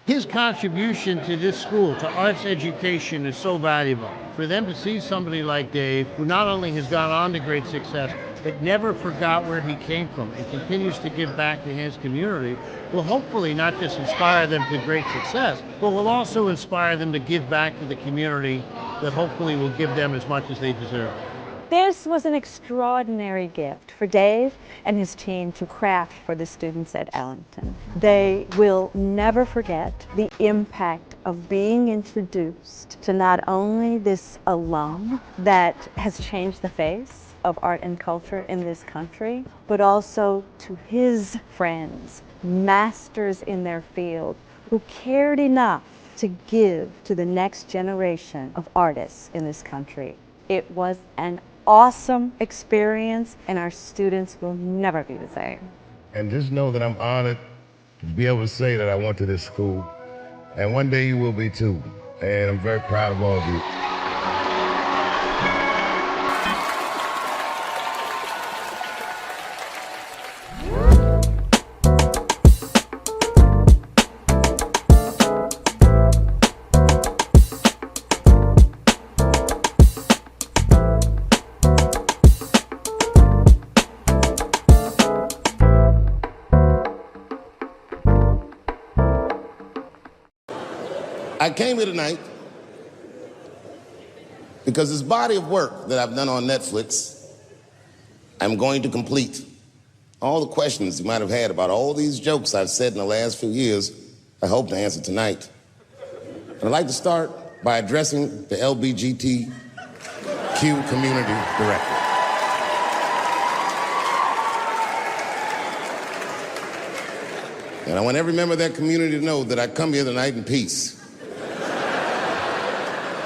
His contribution to this school, to arts education, is so valuable. For them to see somebody like Dave, who not only has gone on to great success, but never forgot where he came from and continues to give back to his community, will hopefully not just inspire them to great success, but will also inspire them to give back to the community that hopefully will give them as much as they deserve. This was an extraordinary gift for Dave and his team to craft for the students at Ellington. They will never forget the impact of being introduced to not only this alum that has changed the face of art and culture in this country, but also to his friends, masters in their field, who cared enough to give to the next generation of artists in this country. It was an awesome experience, and our students will never be the same. And just know that I'm honored to be able to say that I went to this school. And one day you will be too. And I'm very proud of all of you. I came here tonight because this body of work that I've done on Netflix, I'm going to complete. All the questions you might have had about all these jokes I've said in the last few years, I hope to answer tonight. And I'd like to start by addressing the LBGTQ community directly. And I want every member of that community to know that I come here tonight in peace.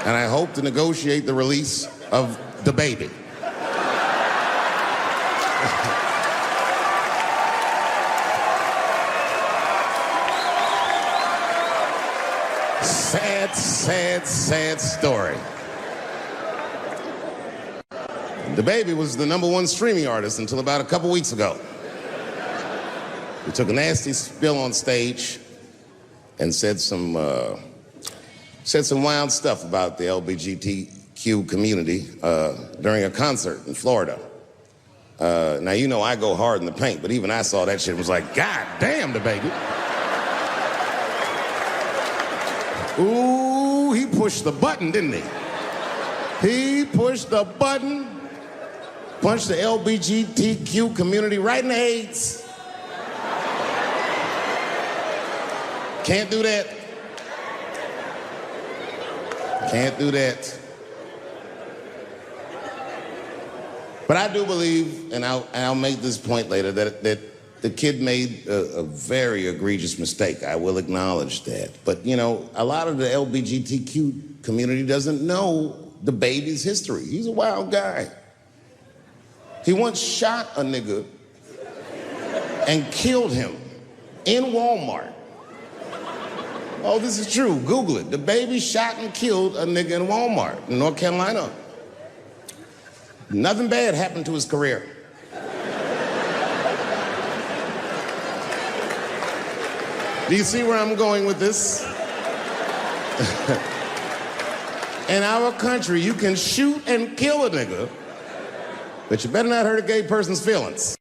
And I hope to negotiate the release of the baby. Sad, sad, sad story. The baby was the #1 streaming artist until about a couple weeks ago. He took a nasty spill on stage and said some wild stuff about the LGBTQ community during a concert in Florida. Now, you know I go hard in the paint, but even I saw that shit and was like, God damn, the baby. Ooh, he pushed the button, didn't he? He pushed the button, punched the LGBTQ community right in the AIDS. Can't do that. Can't do that. But I do believe, and I'll make this point later, that the kid made a very egregious mistake. I will acknowledge that. But, you know, a lot of the LGBTQ community doesn't know the baby's history. He's a wild guy. He once shot a nigga and killed him in Walmart. Oh, this is true. Google it. The baby shot and killed a nigga in Walmart in North Carolina. Nothing bad happened to his career. Do you see where I'm going with this? In our country, you can shoot and kill a nigga, but you better not hurt a gay person's feelings.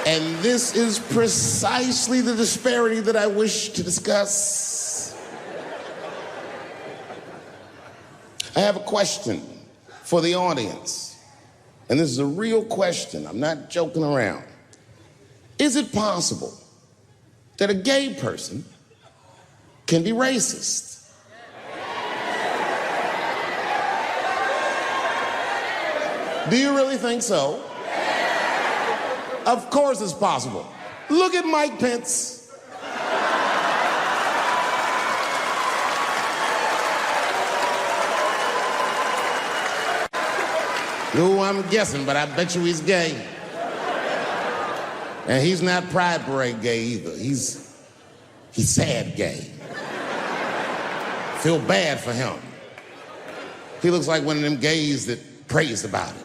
And this is precisely the disparity that I wish to discuss. I have a question for the audience. And this is a real question. I'm not joking around. Is it possible that a gay person can be racist? Do you really think so? Of course it's possible. Look at Mike Pence. No, I'm guessing, but I bet you he's gay. And he's not Pride Parade gay either. He's sad gay. Feel bad for him. He looks like one of them gays that prays about it.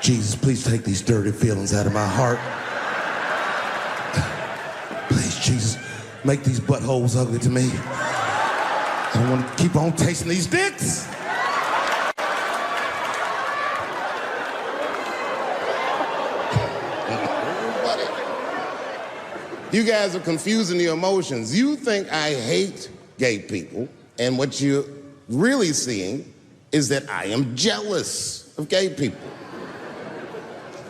Jesus, please take these dirty feelings out of my heart. Please, Jesus, make these buttholes ugly to me. I don't want to keep on tasting these dicks. You guys are confusing the emotions. You think I hate gay people, and what you're really seeing is that I am jealous of gay people.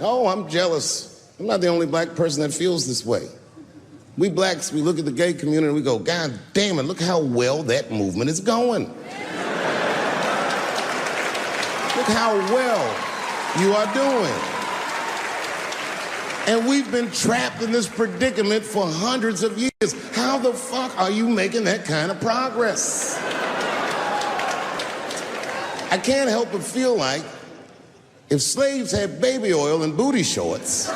Oh, I'm jealous. I'm not the only black person that feels this way. We blacks, we look at the gay community and we go, God damn it, look how well that movement is going. Look how well you are doing. And we've been trapped in this predicament for hundreds of years. How the fuck are you making that kind of progress? I can't help but feel like if slaves had baby oil and booty shorts,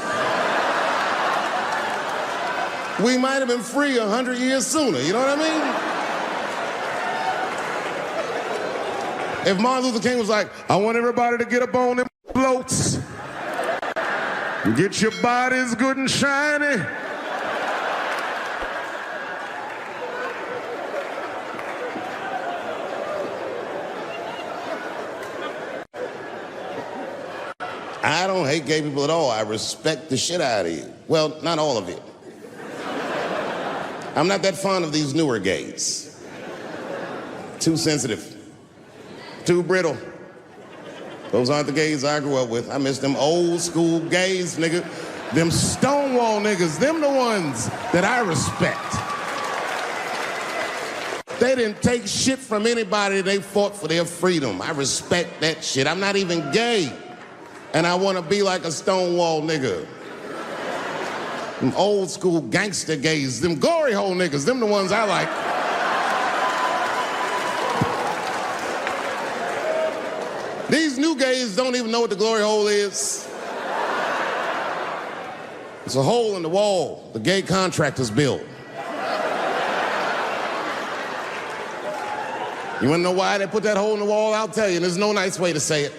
we might have been free 100 years sooner, you know what I mean? If Martin Luther King was like, I want everybody to get up on them floats, get your bodies good and shiny. I don't hate gay people at all. I respect the shit out of you. Well, not all of it. I'm not that fond of these newer gays. Too sensitive. Too brittle. Those aren't the gays I grew up with. I miss them old school gays, nigga. Them Stonewall niggas, them the ones that I respect. They didn't take shit from anybody. They fought for their freedom. I respect that shit. I'm not even gay. And I want to be like a Stonewall nigga. Them old school gangster gays, them glory hole niggas, them the ones I like. These new gays don't even know what the glory hole is. It's a hole in the wall the gay contractors built. You wanna know why they put that hole in the wall? I'll tell you, there's no nice way to say it.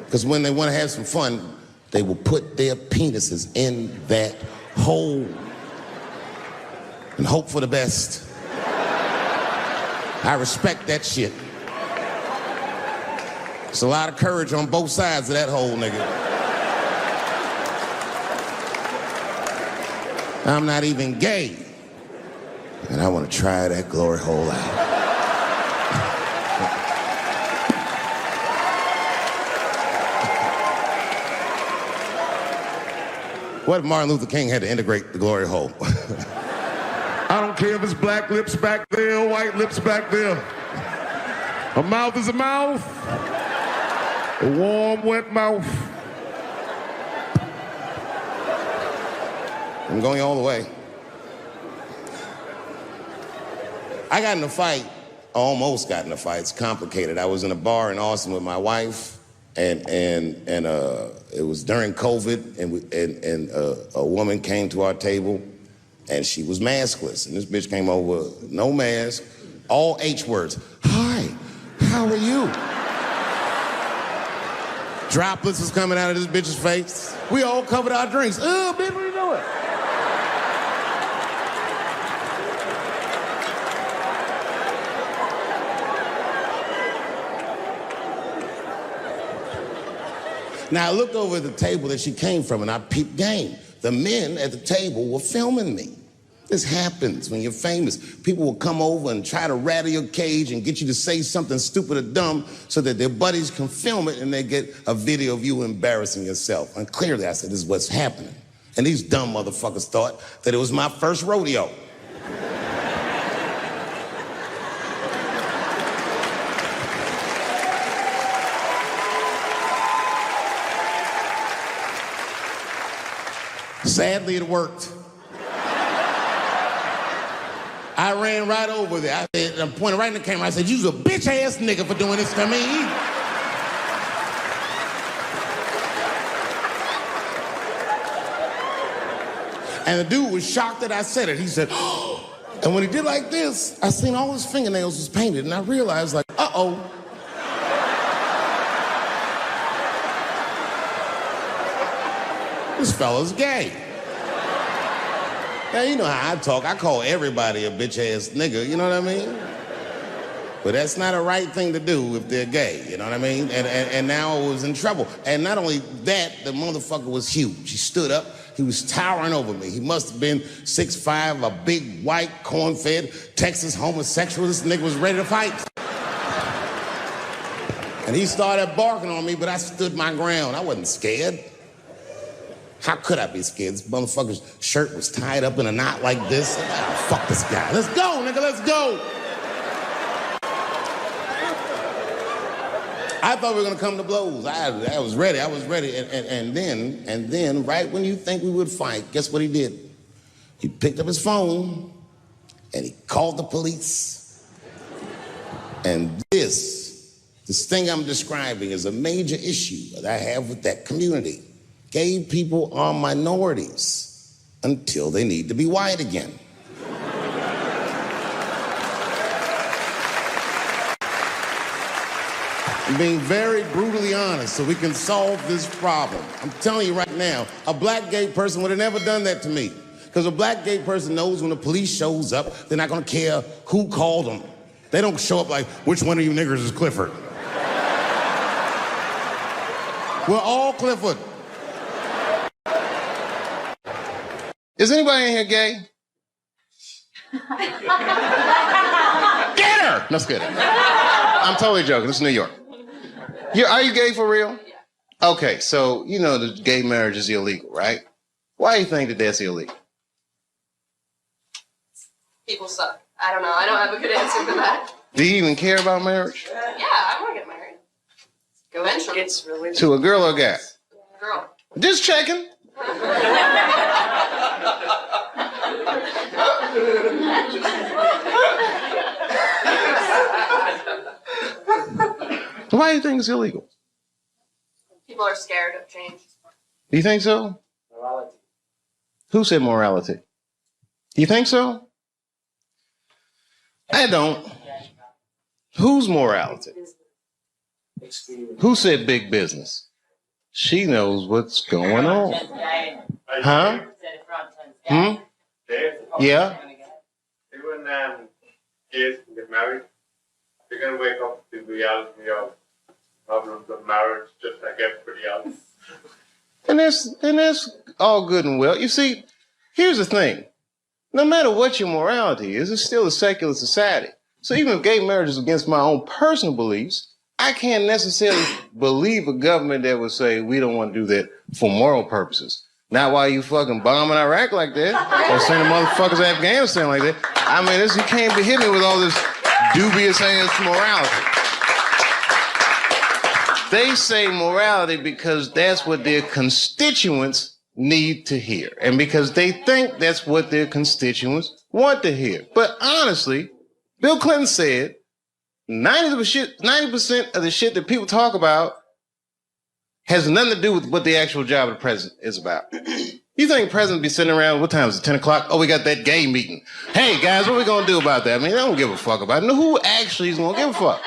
Because when they wanna have some fun, they will put their penises in that hole and hope for the best. I respect that shit. There's a lot of courage on both sides of that hole, nigga. I'm not even gay, and I want to try that glory hole out. What if Martin Luther King had to integrate the glory hole? I don't care if it's black lips back there, white lips back there. A mouth is a mouth. A warm, wet mouth. I'm going all the way. I got in a fight, almost got in a fight. It's complicated. I was in a bar in Austin with my wife, and it was during COVID, and a woman came to our table, and she was maskless. And this bitch came over, no mask, all H words. Hi, how are you? Droplets was coming out of this bitch's face. We all covered our drinks. Oh, bitch, what are you doing? Now, I looked over at the table that she came from, and I peeped game. The men at the table were filming me. This happens when you're famous. People will come over and try to rattle your cage and get you to say something stupid or dumb so that their buddies can film it and they get a video of you embarrassing yourself. And clearly, I said, this is what's happening. And these dumb motherfuckers thought that it was my first rodeo. Sadly, it worked. I ran right over there. I pointed right in the camera. I said, you's a bitch-ass nigga for doing this to me. And the dude was shocked that I said it. He said, oh. And when he did like this, I seen all his fingernails was painted, and I realized, like, uh-oh. This fella's gay. Now, you know how I talk. I call everybody a bitch-ass nigga, you know what I mean? But that's not a right thing to do if they're gay, you know what I mean? And now I was in trouble. And not only that, the motherfucker was huge. He stood up. He was towering over me. He must have been 6'5", a big, white, corn-fed, Texas homosexual. This nigga was ready to fight. And he started barking on me, but I stood my ground. I wasn't scared. How could I be scared? This motherfucker's shirt was tied up in a knot like this. Oh, fuck this guy. Let's go, nigga, let's go. I thought we were gonna come to blows. I was ready. And then, right when you think we would fight, guess what he did? He picked up his phone and he called the police. And this thing I'm describing is a major issue that I have with that community. Gay people are minorities until they need to be white again. I'm being very brutally honest so we can solve this problem. I'm telling you right now, a black gay person would have never done that to me. Because a black gay person knows when the police shows up, they're not gonna care who called them. They don't show up like, which one of you niggers is Clifford? We're all Clifford. Is anybody in here gay? Get her! No, it's good. I'm totally joking. This is New York. Are you gay for real? Okay, so you know the gay marriage is illegal, right? Why do you think that that's illegal? People suck. I don't know. I don't have a good answer for that. Do you even care about marriage? Yeah, I want to get married. Eventually. It's really To a girl or a guy? girl. Just checking. Why do you think it's illegal? People are scared of change. Do you think so? Morality. Who said morality? Do you think so? I don't. Whose morality? Who said big business? She knows what's going on. Huh? Hmm? Yeah? Even gays can get married. They're going to wake up to the reality of problems of marriage just like everybody else. And that's all good and well. You see, here's the thing. No matter what your morality is, it's still a secular society. So even if gay marriage is against my own personal beliefs, I can't necessarily believe a government that would say we don't want to do that for moral purposes. Not while you fucking bombing Iraq like that, or sending motherfuckers to Afghanistan like that. I mean, you can't be hitting me with all this dubious ass morality. They say morality because that's what their constituents need to hear, and because they think that's what their constituents want to hear. But honestly, Bill Clinton said 90% of the shit that people talk about has nothing to do with what the actual job of the president is about. You think the president be sitting around, what time is it, 10 o'clock? Oh, we got that gay meeting. Hey, guys, what are we going to do about that? I mean, I don't give a fuck about it. No, who actually is going to give a fuck?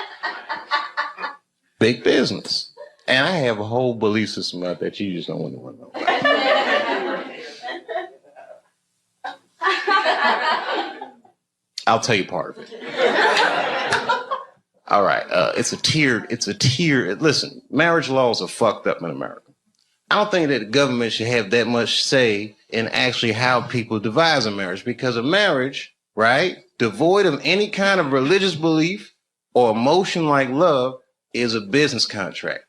Big business. And I have a whole belief system about that you just don't want to know about. I'll tell you part of it. All right, it's a tiered, listen, marriage laws are fucked up in America. I don't think that the government should have that much say in actually how people devise a marriage, because a marriage, right, devoid of any kind of religious belief or emotion like love is a business contract,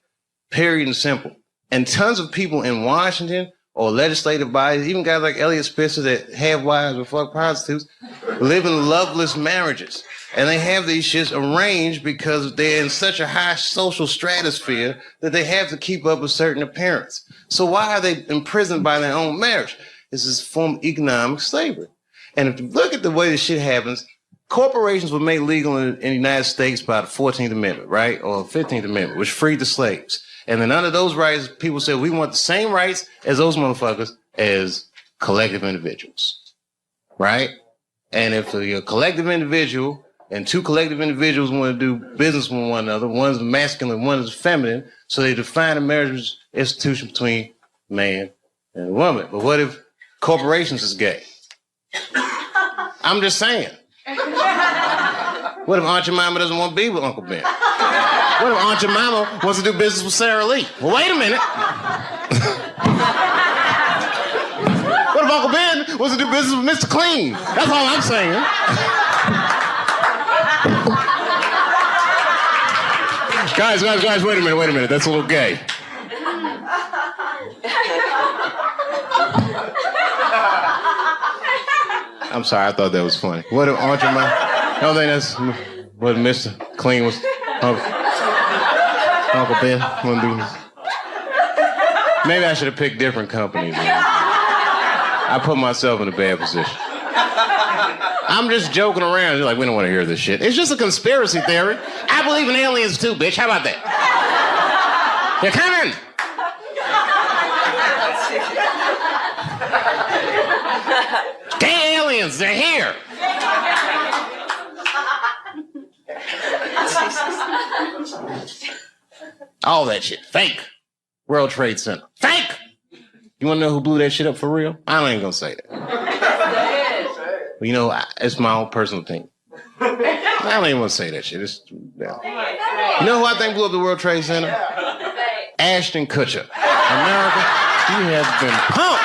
period and simple. And tons of people in Washington or legislative bodies, even guys like Elliot Spitzer that have wives or fuck prostitutes, live in loveless marriages. And they have these shits arranged because they're in such a high social stratosphere that they have to keep up a certain appearance. So why are they imprisoned by their own marriage? This is a form of economic slavery. And if you look at the way this shit happens, corporations were made legal in the United States by the 14th Amendment, right? Or 15th Amendment, which freed the slaves. And then under those rights, people said, we want the same rights as those motherfuckers as collective individuals, right? And if you're a collective individual and two collective individuals want to do business with one another, one's masculine, one is feminine, so they define a marriage institution between man and a woman. But what if corporations is gay? I'm just saying. What if Aunt Jemima doesn't want to be with Uncle Ben? What if Aunt Jemima wants to do business with Sarah Lee? Well, wait a minute. What if Uncle Ben wants to do business with Mr. Clean? That's all I'm saying. Guys, wait a minute. That's a little gay. I'm sorry, I thought that was funny. What if Aunt Jemima? I don't think that's what Mr. Clean was. Uncle Ben wouldn't do this. Maybe I should have picked different companies. I put myself in a bad position. I'm just joking around. You're like, we don't want to hear this shit. It's just a conspiracy theory. I believe in aliens too, bitch. How about that? They're coming. Gay aliens, they're here. All that shit, fake. World Trade Center, fake. You want to know who blew that shit up for real? I ain't gonna say that. You know, it's my own personal opinion. I don't even want to say that shit. Yeah. You know who I think blew up the World Trade Center? Ashton Kutcher. America, you have been pumped.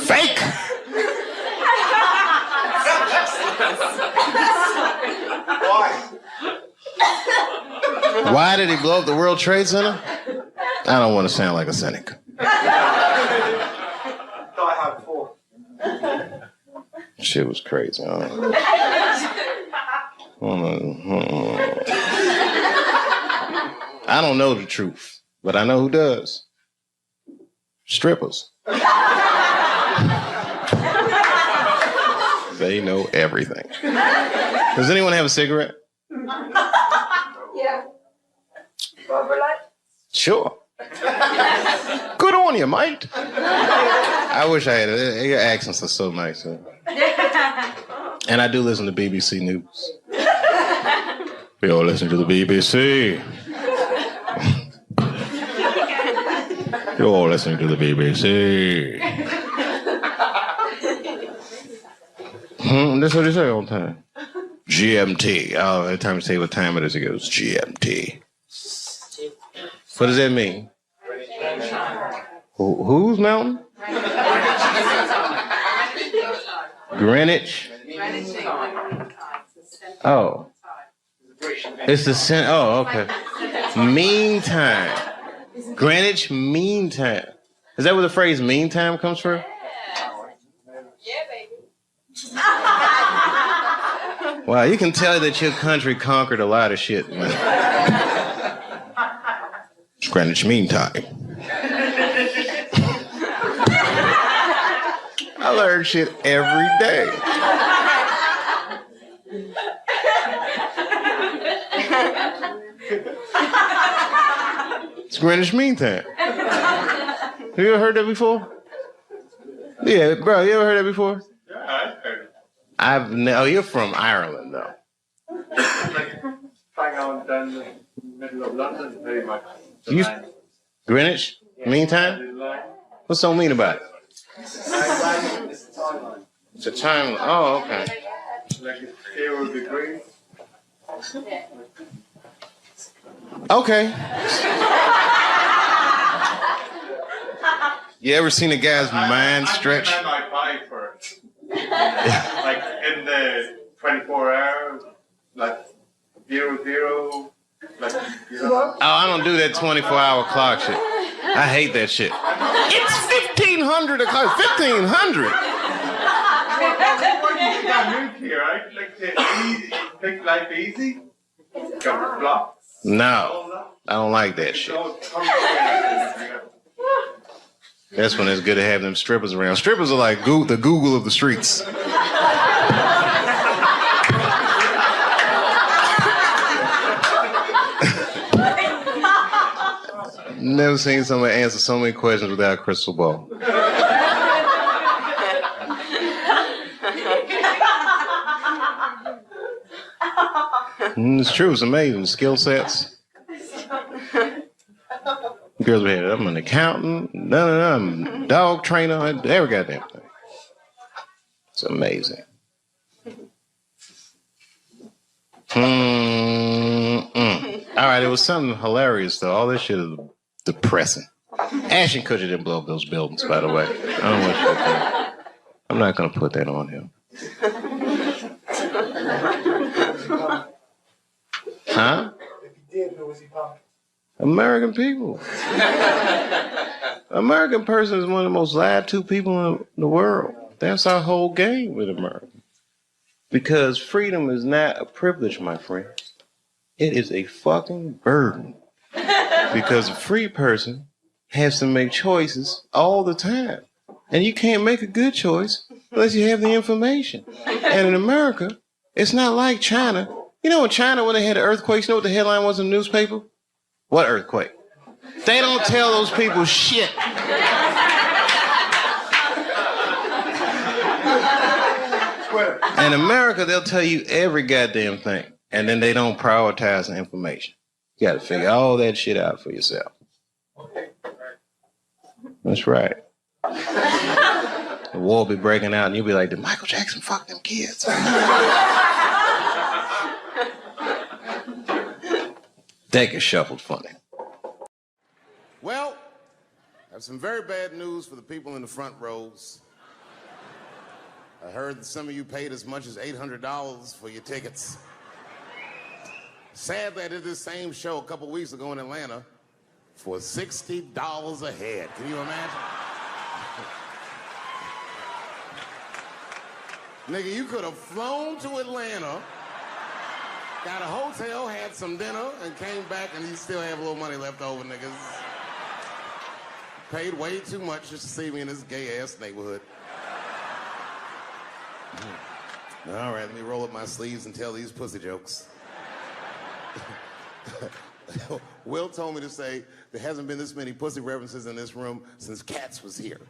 Fake. Why did he blow up the World Trade Center? I don't want to sound like a cynic. Shit was crazy. I don't know the truth, but I know who does. Strippers. They know everything. Does anyone have a cigarette? Yeah. Sure. Good on you, mate. I wish I had it. Your accents are so nice. Huh? And I do listen to BBC News. We all listen to the BBC. You're all listening to the BBC. That's what they say all the time. GMT. Oh, every time you say what time it is, it goes GMT. What does that mean? Whose mountain? Greenwich. Oh. It's the center. Oh, okay. Meantime. Greenwich Mean Time. Is that where the phrase mean time comes from? Yeah, baby. Wow, you can tell that your country conquered a lot of shit, man. It's Greenwich Mean Time. I learn shit every day. It's Greenwich Mean Time. Have you ever heard that before? Yeah, bro, you ever heard that before? Yeah, I've heard it. Oh, you're from Ireland, though. Hang on down the middle of London, very much. Greenwich Mean Time? What's so mean about it? It's a time. Oh, okay. Like 0 degrees. Okay. You ever seen a guy's mind stretch? I might buy for it. Like in the 24 hours, like 00, like, you know. Oh, I don't do that 24-hour clock shit. I hate that shit. It's 1500 o'clock. 1500. You got moved here, right? Like to take life easy. Got the block. No, I don't like that shit. That's when it's good to have them strippers around. Strippers are like the Google of the streets. Never seen somebody answer so many questions without a crystal ball. It's true, it's amazing. Skill sets. Girls be I'm an accountant, I'm a dog trainer, every goddamn thing. It's amazing. All right, it was something hilarious though. All this shit is depressing. Ashton Kutcher didn't blow up those buildings, by the way. I don't want you to think. I'm not gonna put that on him. Huh? If he did, who was he talking? American people. American person is one of the most lied to people in the world. That's our whole game with America. Because freedom is not a privilege, my friend. It is a fucking burden. Because a free person has to make choices all the time. And you can't make a good choice unless you have the information. And in America, it's not like China. You know in China when they had the earthquakes, you know what the headline was in the newspaper? What earthquake? They don't tell those people shit. In America, they'll tell you every goddamn thing. And then they don't prioritize the information. You gotta figure all that shit out for yourself. That's right. The war will be breaking out and you'll be like, did Michael Jackson fuck them kids? That gets shuffled funny. Well, I have some very bad news for the people in the front rows. I heard that some of you paid as much as $800 for your tickets. Sadly, I did this same show a couple weeks ago in Atlanta for $60 a head. Can you imagine? Nigga, you could have flown to Atlanta, got a hotel, had some dinner, and came back, and you still have a little money left over, niggas. Paid way too much just to see me in this gay-ass neighborhood. All right, let me roll up my sleeves and tell these pussy jokes. Will told me to say there hasn't been this many pussy references in this room since Cats was here.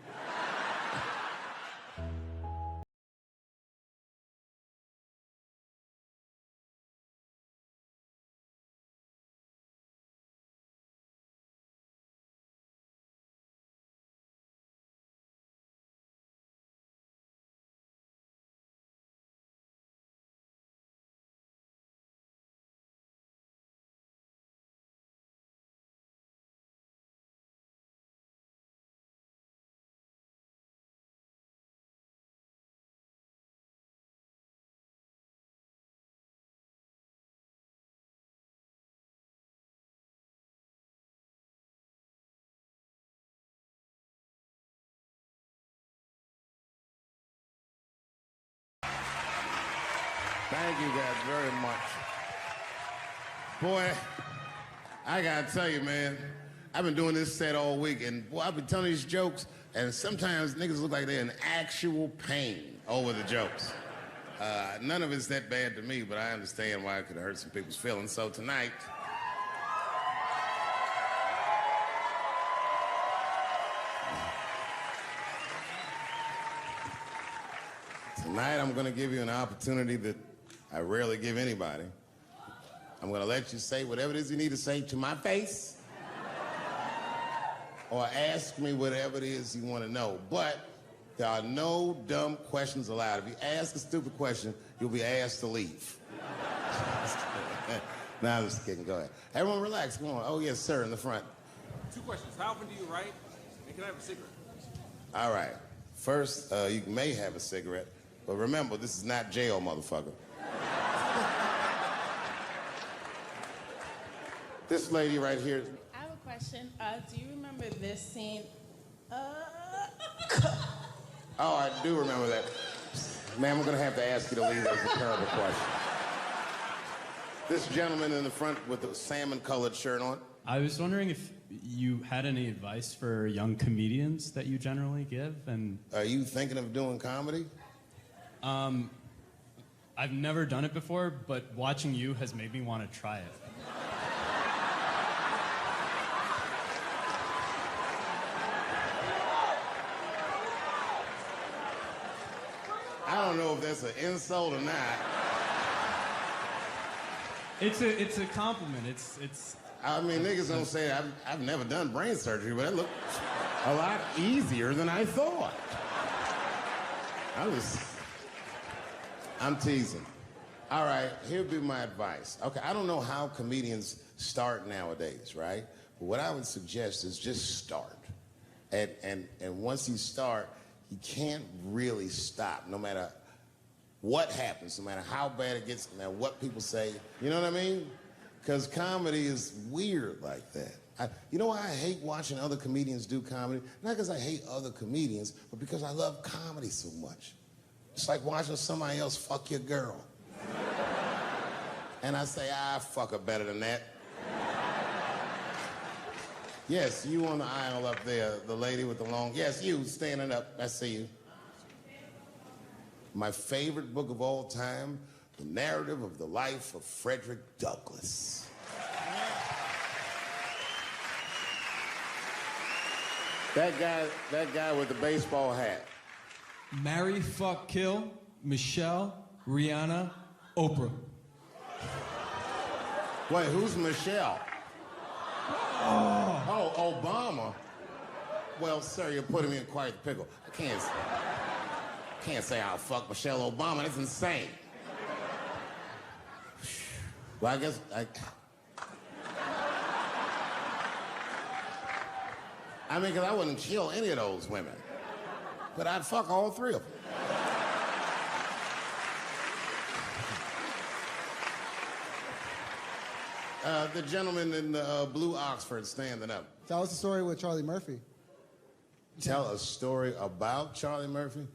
Thank you guys very much. Boy, I gotta tell you, man, I've been doing this set all week, and boy, I've been telling these jokes, and sometimes niggas look like they're in actual pain over the jokes. None of it's that bad to me, but I understand why it could hurt some people's feelings. So tonight, I'm gonna give you an opportunity that I rarely give anybody. I'm gonna let you say whatever it is you need to say to my face, or ask me whatever it is you wanna know. But there are no dumb questions allowed. If you ask a stupid question, you'll be asked to leave. Nah, I'm just kidding, go ahead. Everyone relax, come on. Oh yes, sir, in the front. 2 questions, how often do you write, and can I have a cigarette? All right, first, you may have a cigarette, but remember, this is not jail, motherfucker. This lady right here. I have a question. Do you remember this scene? Oh, I do remember that. Ma'am, I'm gonna have to ask you to leave. That's a terrible question. This gentleman in the front with the salmon-colored shirt on. I was wondering if you had any advice for young comedians that you generally give, and... Are you thinking of doing comedy? I've never done it before, but watching you has made me want to try it. I don't know if that's an insult or not. It's a compliment. It's. I mean, niggas don't say I've never done brain surgery, but it looked a lot easier than I thought. I'm teasing. All right, here'd be my advice. Okay, I don't know how comedians start nowadays, right? But what I would suggest is just start. And once you start, you can't really stop, no matter what happens, no matter how bad it gets, no matter what people say. You know what I mean? Because comedy is weird like that. You know why I hate watching other comedians do comedy? Not because I hate other comedians, but because I love comedy so much. It's like watching somebody else fuck your girl. And I say, fuck her better than that. Yes, you on the aisle up there, the lady with the long... Yes, you, standing up. I see you. My favorite book of all time, The Narrative of the Life of Frederick Douglass. That guy with the baseball hat. Marry, fuck, kill, Michelle, Rihanna, Oprah. Wait, who's Michelle? Oh, Obama. Well, sir, you're putting me in quite the pickle. I can't say I'll fuck Michelle Obama. That's insane. Well, I guess I mean, because I wouldn't kill any of those women. But I'd fuck all three of them. The gentleman in the blue Oxford standing up. Tell us the story with Charlie Murphy. Tell a story about Charlie Murphy?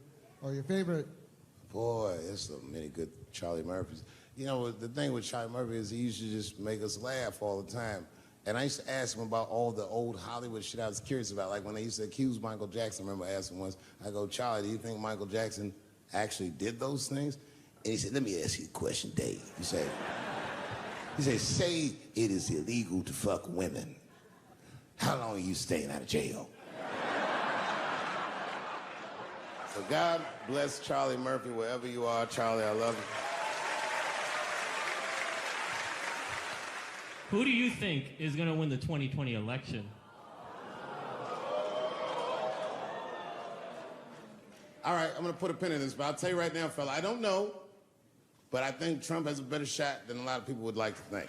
Or your favorite. Boy, there's so many good Charlie Murphys. You know, the thing with Charlie Murphy is he used to just make us laugh all the time. And I used to ask him about all the old Hollywood shit I was curious about. Like when they used to accuse Michael Jackson, I remember asking once, I go, Charlie, do you think Michael Jackson actually did those things? And he said, let me ask you a question, Dave. He said, say it is illegal to fuck women. How long are you staying out of jail? So God bless Charlie Murphy, wherever you are. Charlie, I love you. Who do you think is going to win the 2020 election? All right, I'm going to put a pin in this, but I'll tell you right now, fella, I don't know, but I think Trump has a better shot than a lot of people would like to think.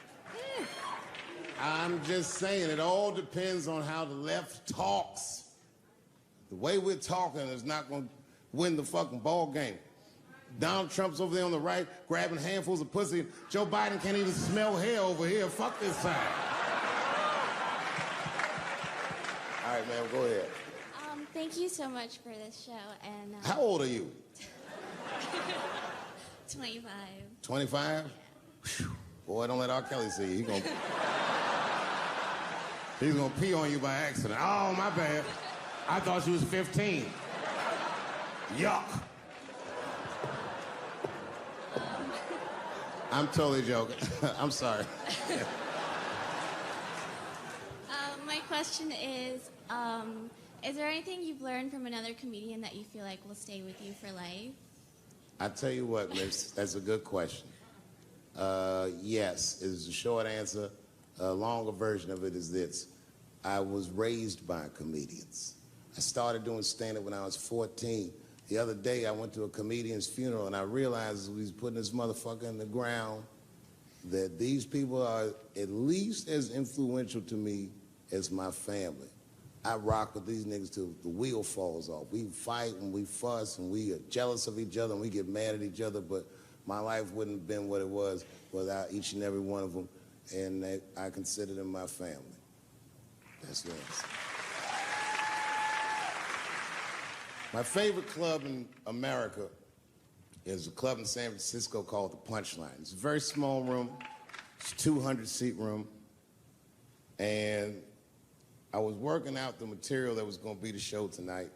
I'm just saying, it all depends on how the left talks. The way we're talking is not going to win the fucking ball game. Donald Trump's over there on the right, grabbing handfuls of pussy. Joe Biden can't even smell hair over here. Fuck this side. All right, man, go ahead. Thank you so much for this show. And How old are you? 25. 25? Yeah. Boy, don't let R. Kelly see you. He's gonna pee on you by accident. Oh, my bad. I thought she was 15. Yuck. I'm totally joking. I'm sorry. My question is there anything you've learned from another comedian that you feel like will stay with you for life? I tell you what, miss, that's a good question. Yes, is the short answer. A longer version of it is this. I was raised by comedians. I started doing stand-up when I was 14. The other day, I went to a comedian's funeral, and I realized as we was putting this motherfucker in the ground that these people are at least as influential to me as my family. I rock with these niggas till the wheel falls off. We fight and we fuss and we are jealous of each other and we get mad at each other, but my life wouldn't have been what it was without each and every one of them, and I consider them my family. That's the answer. My favorite club in America is a club in San Francisco called The Punchline. It's a very small room. It's a 200-seat room. And I was working out the material that was going to be the show tonight.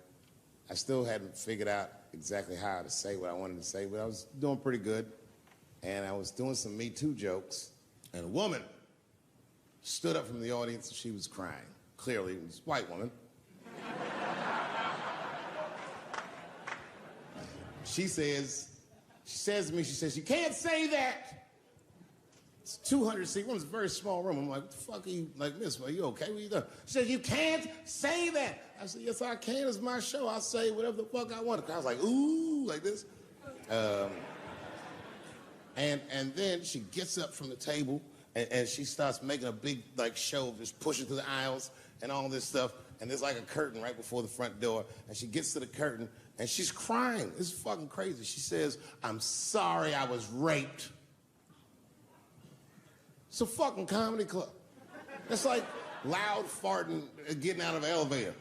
I still hadn't figured out exactly how to say what I wanted to say, but I was doing pretty good. And I was doing some Me Too jokes. And a woman stood up from the audience and she was crying. Clearly, it was a white woman. She says to me, you can't say that. It's 200-seat room, it's a very small room. I'm like, what the fuck are you, like, miss, are you okay? What are you doing? She says, you can't say that. I said, yes, I can, it's my show. I'll say whatever the fuck I want. I was like, ooh, like this. And then she gets up from the table and she starts making a big, like, show of just pushing through the aisles and all this stuff. And there's like a curtain right before the front door. And she gets to the curtain and she's crying. It's fucking crazy. She says, I'm sorry I was raped. It's a fucking comedy club. It's like loud farting getting out of an elevator.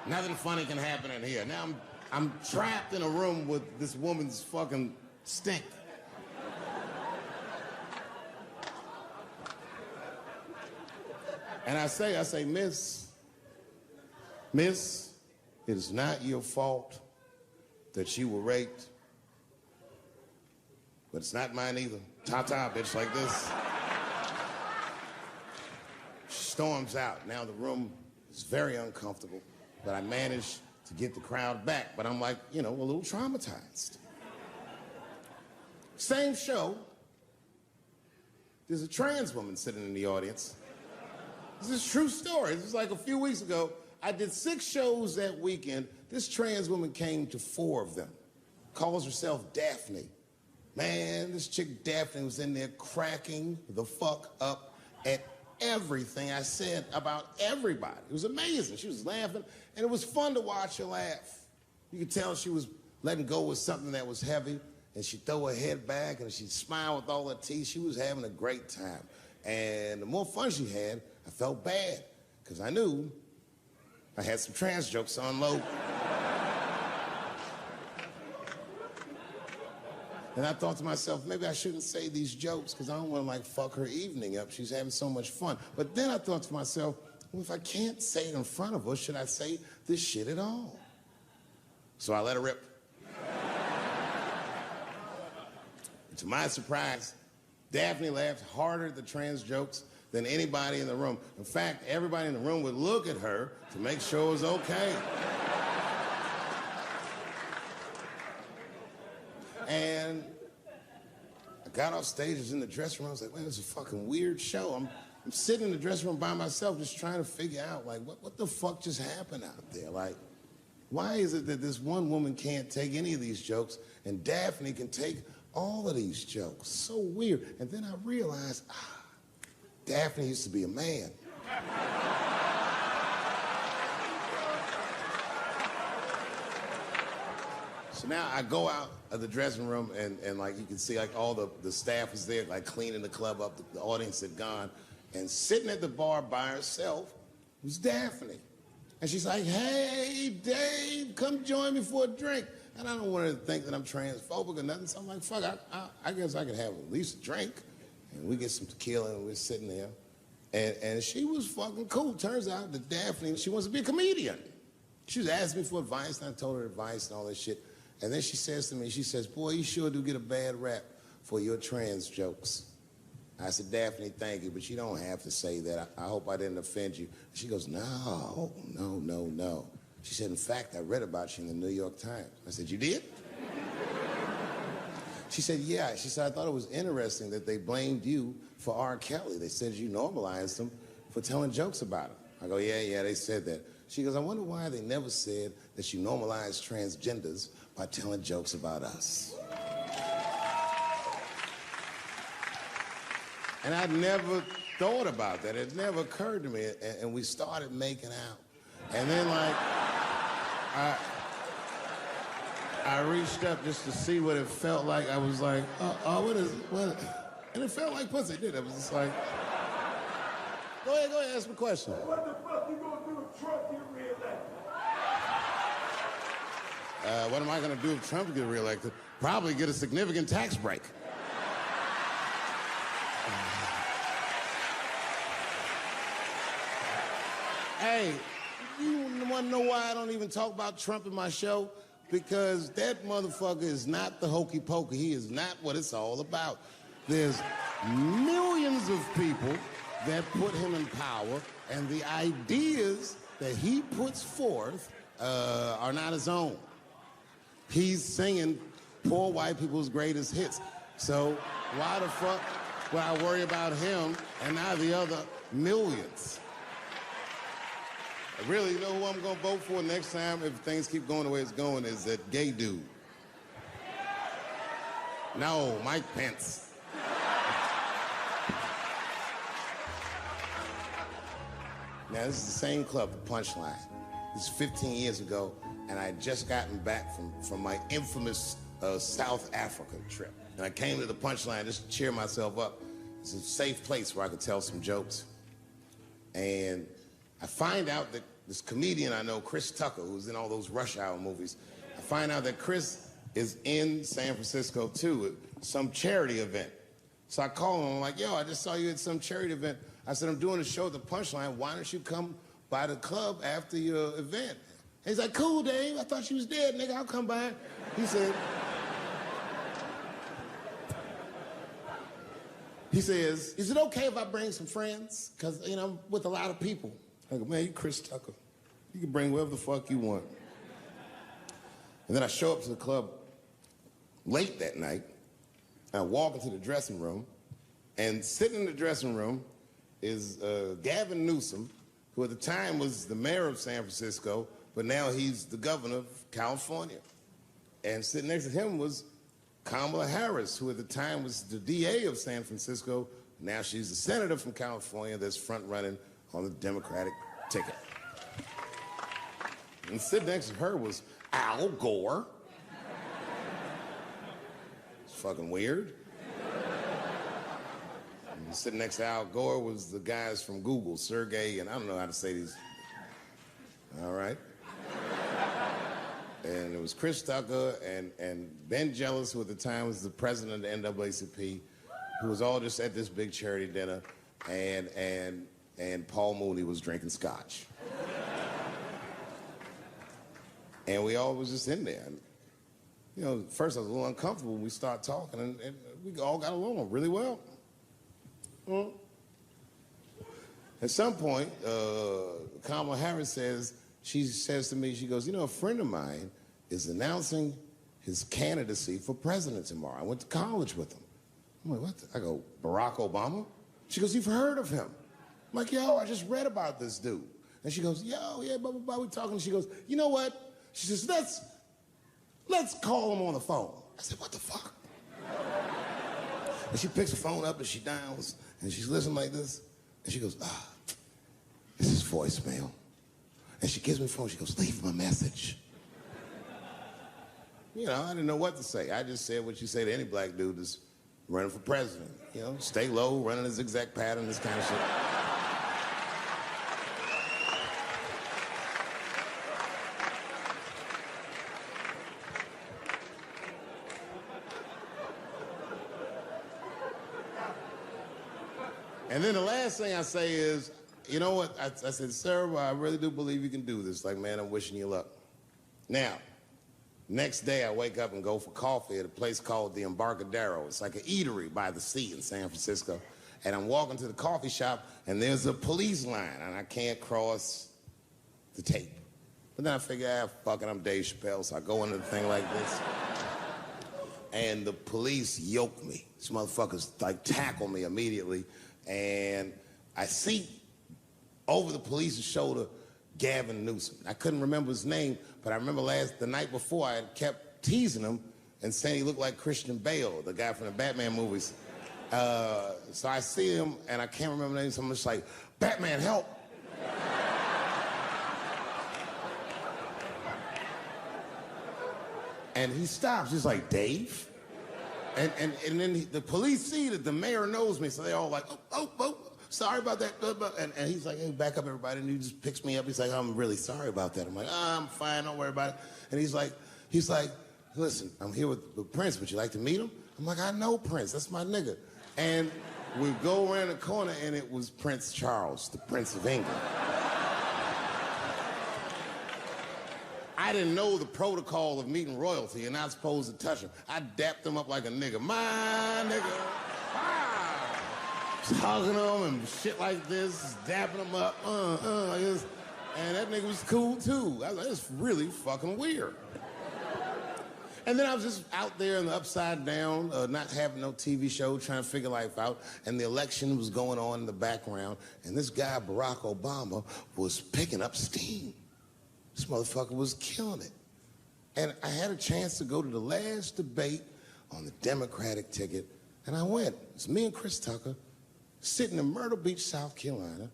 Nothing funny can happen in here. Now I'm trapped in a room with this woman's fucking stink. And I say, miss, it is not your fault that you were raped, but it's not mine either. Ta-ta, bitch, like this. She storms out. Now the room is very uncomfortable, but I managed to get the crowd back. But I'm like, a little traumatized. Same show, there's a trans woman sitting in the audience. This is a true story. This is like a few weeks ago. I did 6 shows that weekend. This trans woman came to 4 of them. Calls herself Daphne. Man, this chick Daphne was in there cracking the fuck up at everything I said about everybody. It was amazing. She was laughing, and it was fun to watch her laugh. You could tell she was letting go of something that was heavy, and she'd throw her head back and she'd smile with all her teeth. She was having a great time. And the more fun she had, I felt bad, because I knew I had some trans jokes to unload. And I thought to myself, maybe I shouldn't say these jokes because I don't want to like fuck her evening up. She's having so much fun. But then I thought to myself, well, if I can't say it in front of her, should I say this shit at all? So I let her rip. To my surprise, Daphne laughed harder at the trans jokes than anybody in the room. In fact, everybody in the room would look at her to make sure it was okay. And I got off stage, I was in the dressing room, I was like, man, this is a fucking weird show. I'm sitting in the dressing room by myself just trying to figure out, like, what the fuck just happened out there? Like, why is it that this one woman can't take any of these jokes and Daphne can take all of these jokes? So weird. And then I realized, Daphne used to be a man. So now I go out of the dressing room and like you can see like all the staff was there like cleaning the club up, the audience had gone, and sitting at the bar by herself was Daphne. And she's like, hey, Dave, come join me for a drink. And I don't want her to think that I'm transphobic or nothing, so I'm like, fuck, I guess I could have at least a drink. And we get some tequila and we're sitting there. And she was fucking cool. Turns out that Daphne, she wants to be a comedian. She was asking me for advice, and I told her advice and all that shit. And then she says to me, she says, boy, you sure do get a bad rap for your trans jokes. I said, Daphne, thank you, but you don't have to say that. I hope I didn't offend you. She goes, no. She said, in fact, I read about you in the New York Times. I said, you did? She said, yeah. She said, I thought it was interesting that they blamed you for R. Kelly. They said you normalized him for telling jokes about him. I go, yeah, they said that. She goes, I wonder why they never said that you normalized transgenders by telling jokes about us. And I'd never thought about that. It never occurred to me. And we started making out. And then, like, I reached up just to see what it felt like. I was like, what? And it felt like pussy, didn't it? It was just like, go ahead, ask me a question. What the fuck you gonna do if Trump get reelected? What am I gonna do if Trump gets reelected? Probably get a significant tax break. Hey, you wanna know why I don't even talk about Trump in my show? Because that motherfucker is not the hokey pokey. He is not what it's all about. There's millions of people that put him in power, and the ideas that he puts forth are not his own. He's singing poor white people's greatest hits. So why the fuck would I worry about him and not the other millions? I really know who I'm gonna vote for next time if things keep going the way it's going is that gay dude. No, Mike Pence. Now, this is the same club, the Punchline. This is 15 years ago, and I had just gotten back from my infamous South Africa trip. And I came to the Punchline just to cheer myself up. It's a safe place where I could tell some jokes. And I find out that this comedian I know, Chris Tucker, who's in all those Rush Hour movies, I find out that Chris is in San Francisco, too, at some charity event. So I call him, I'm like, yo, I just saw you at some charity event. I said, I'm doing a show at the Punchline. Why don't you come by the club after your event? And he's like, cool, Dave. I thought you was dead, nigga. I'll come by. He says, is it okay if I bring some friends? Because, you know, I'm with a lot of people. I go, man, you Chris Tucker. You can bring whoever the fuck you want. And then I show up to the club late that night, and I walk into the dressing room, and sitting in the dressing room is Gavin Newsom, who at the time was the mayor of San Francisco, but now he's the governor of California. And sitting next to him was Kamala Harris, who at the time was the DA of San Francisco. Now she's the senator from California that's front-running on the Democratic ticket. And sitting next to her was Al Gore. fucking weird. And sitting next to Al Gore was the guys from Google, Sergey, and I don't know how to say these. All right. And it was Chris Tucker and Ben Jealous, who at the time was the president of the NAACP, who was all just at this big charity dinner, and Paul Mooney was drinking scotch. And we all was just in there. And, you know, first I was a little uncomfortable when we started talking, and we all got along really well. At some point, Kamala Harris says to me, she goes, you know, a friend of mine is announcing his candidacy for president tomorrow. I went to college with him. I'm like, what? I go, Barack Obama? She goes, you've heard of him? I'm like, yo, I just read about this dude. And she goes, yo, yeah, blah, blah, blah, we talking. She goes, you know what? She says, let's call him on the phone. I said, what the fuck? And she picks the phone up and she dials and she's listening like this. And she goes, this is voicemail. And she gives me the phone. She goes, leave him a message. You know, I didn't know what to say. I just said what you say to any black dude that's running for president. You know, stay low, running a zigzag pattern, this kind of shit. And then the last thing I say is, you know what? I said, sir, well, I really do believe you can do this. Like, man, I'm wishing you luck. Now, next day I wake up and go for coffee at a place called the Embarcadero. It's like an eatery by the sea in San Francisco. And I'm walking to the coffee shop and there's a police line and I can't cross the tape. But then I figure, fuck it, I'm Dave Chappelle, so I go into the thing like this. And the police yoke me. These motherfuckers like tackle me immediately. And I see over the police's shoulder Gavin Newsom. I couldn't remember his name, but I remember the night before I had kept teasing him and saying he looked like Christian Bale, the guy from the Batman movies. So I see him and I can't remember the name, so I'm just like, Batman, help! And he stops, he's like, Dave? And then the police see that the mayor knows me, so they all like, oh, sorry about that. And he's like, hey, back up, everybody. And he just picks me up. He's like, I'm really sorry about that. I'm like, I'm fine, don't worry about it. And he's like, listen, I'm here with Prince. Would you like to meet him? I'm like, I know Prince. That's my nigga. And we go around the corner, and it was Prince Charles, the Prince of England. I didn't know the protocol of meeting royalty. You're not supposed to touch him. I dapped him up like a nigga. My nigga. Just hugging him and shit like this, dapping him up, like this. And that nigga was cool too. I was like, it's really fucking weird. And then I was just out there in the upside down, not having no TV show, trying to figure life out. And the election was going on in the background. And this guy, Barack Obama, was picking up steam. This motherfucker was killing it. And I had a chance to go to the last debate on the Democratic ticket, and I went. It's me and Chris Tucker sitting in Myrtle Beach, South Carolina.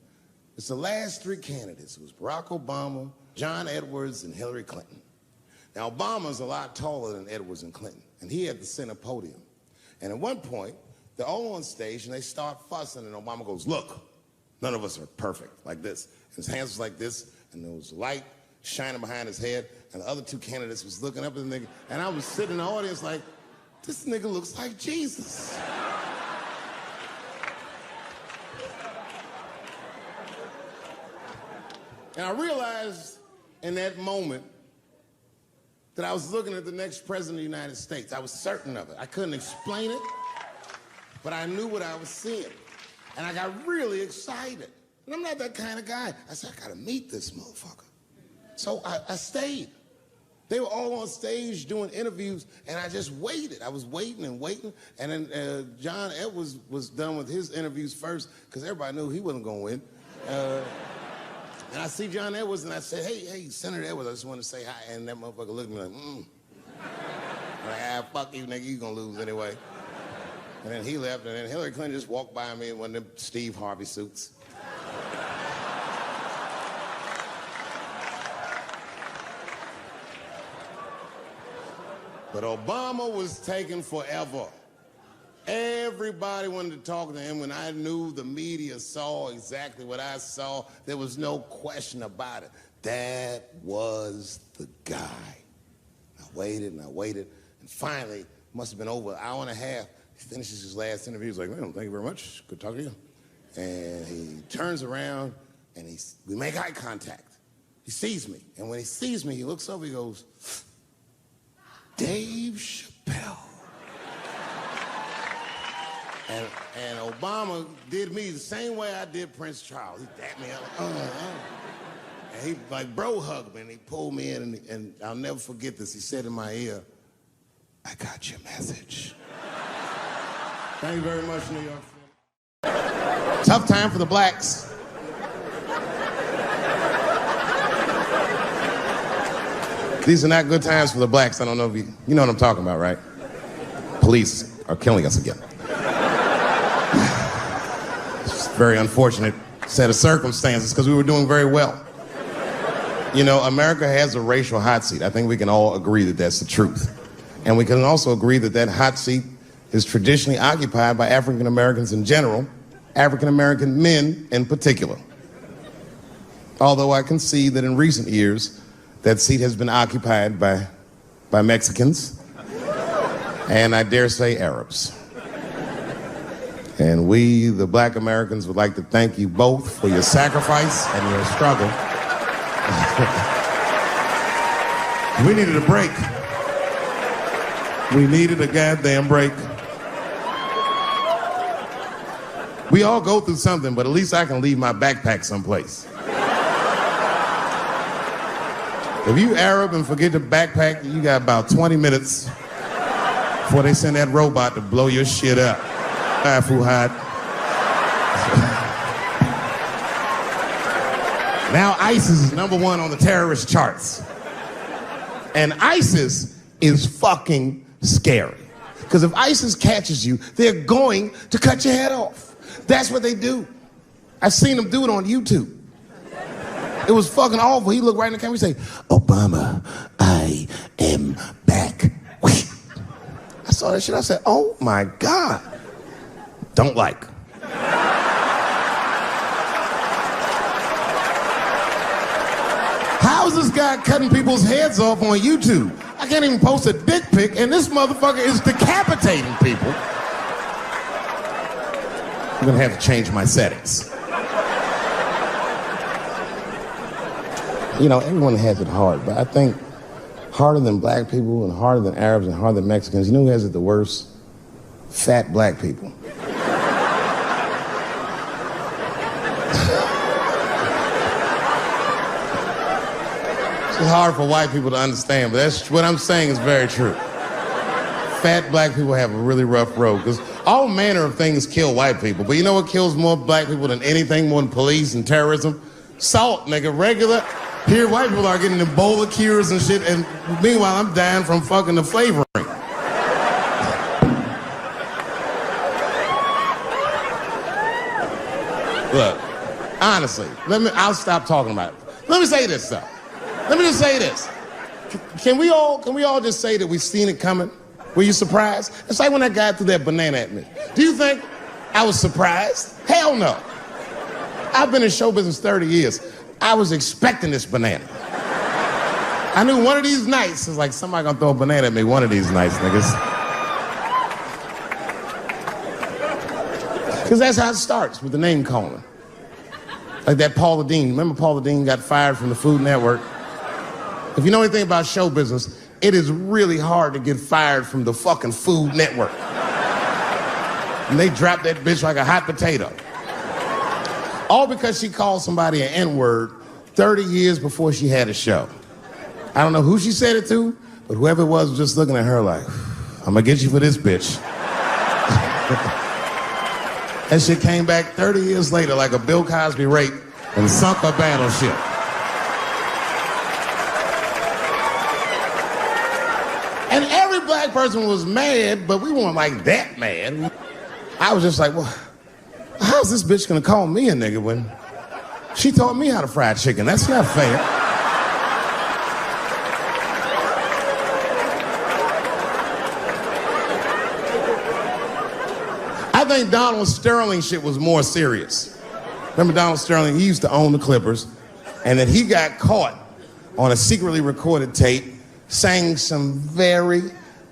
It's the last three candidates. It was Barack Obama, John Edwards, and Hillary Clinton. Now, Obama's a lot taller than Edwards and Clinton, and he had the center podium. And at one point, they're all on stage, and they start fussing, and Obama goes, look, none of us are perfect, like this. And his hands was like this, and there was light shining behind his head, and the other two candidates was looking up at the nigga, and I was sitting in the audience like, this nigga looks like Jesus. And I realized in that moment that I was looking at the next president of the United States. I was certain of it. I couldn't explain it, but I knew what I was seeing. And I got really excited. And I'm not that kind of guy. I said, I gotta meet this motherfucker. So I stayed. They were all on stage doing interviews, and I just waited. I was waiting and waiting, and then John Edwards was done with his interviews first, because everybody knew he wasn't gonna win. And I see John Edwards, and I said, hey, Senator Edwards, I just want to say hi. And that motherfucker looked at me like, I'm like, fuck you, nigga, you gonna lose anyway. And then he left, and then Hillary Clinton just walked by me in one of them Steve Harvey suits. But Obama was taking forever. Everybody wanted to talk to him. When I knew the media saw exactly what I saw, there was no question about it. That was the guy. I waited and I waited, and finally, must have been over an hour and a half, he finishes his last interview. He's like, "Well, thank you very much. Good talking to you." And he turns around, and we make eye contact. He sees me, and when he sees me, he looks over, he goes, "Dave Chappelle." And Obama did me the same way I did Prince Charles. He dapped me up, and he like bro hugged me, and he pulled me in, and I'll never forget this. He said in my ear, "I got your message." Thank you very much, New York City. Tough time for the blacks. These are not good times for the blacks. I don't know if you know what I'm talking about, right? Police are killing us again. It's a very unfortunate set of circumstances because we were doing very well. You know, America has a racial hot seat. I think we can all agree that that's the truth. And we can also agree that that hot seat is traditionally occupied by African Americans in general, African American men in particular. Although I can see that in recent years, that seat has been occupied by Mexicans, and I dare say Arabs. And we, the black Americans, would like to thank you both for your sacrifice and your struggle. We needed a break. We needed a goddamn break. We all go through something, but at least I can leave my backpack someplace. If you Arab and forget the backpack, you got about 20 minutes before they send that robot to blow your shit up. Bye, Fuhad. Now ISIS is #1 on the terrorist charts. And ISIS is fucking scary. Because if ISIS catches you, they're going to cut your head off. That's what they do. I've seen them do it on YouTube. It was fucking awful. He looked right in the camera and say, "Obama, I am back." I saw that shit. I said, "Oh my God." Don't like. How is this guy cutting people's heads off on YouTube? I can't even post a dick pic, and this motherfucker is decapitating people. I'm gonna have to change my settings. You know, everyone has it hard, but I think harder than black people and harder than Arabs and harder than Mexicans, you know who has it the worst? Fat black people. It's hard for white people to understand, but that's what I'm saying is very true. Fat black people have a really rough road because all manner of things kill white people, but you know what kills more black people than anything, more than police and terrorism? Salt, nigga, regular. Here, white people are getting Ebola cures and shit, and meanwhile, I'm dying from fucking the flavoring. Look, honestly, I'll stop talking about it. Let me say this, though. Let me just say this. Can we all just say that we've seen it coming? Were you surprised? It's like when that guy threw that banana at me. Do you think I was surprised? Hell no. I've been in show business 30 years. I was expecting this banana. I knew one of these nights, it's like somebody gonna throw a banana at me one of these nights, niggas. Because that's how it starts, with the name calling. Like that Paula Deen. Remember Paula Deen got fired from the Food Network? If you know anything about show business, it is really hard to get fired from the fucking Food Network. And they dropped that bitch like a hot potato. All because she called somebody an N-word 30 years before she had a show. I don't know who she said it to, but whoever it was just looking at her like, "I'm gonna get you for this bitch." That shit came back 30 years later like a Bill Cosby rape and sunk her battleship. And every black person was mad, but we weren't like that mad. I was just like, well, how's this bitch gonna call me a nigga when she taught me how to fry chicken? That's not fair. I think Donald Sterling shit was more serious. Remember Donald Sterling? He used to own the Clippers, and then he got caught on a secretly recorded tape saying some very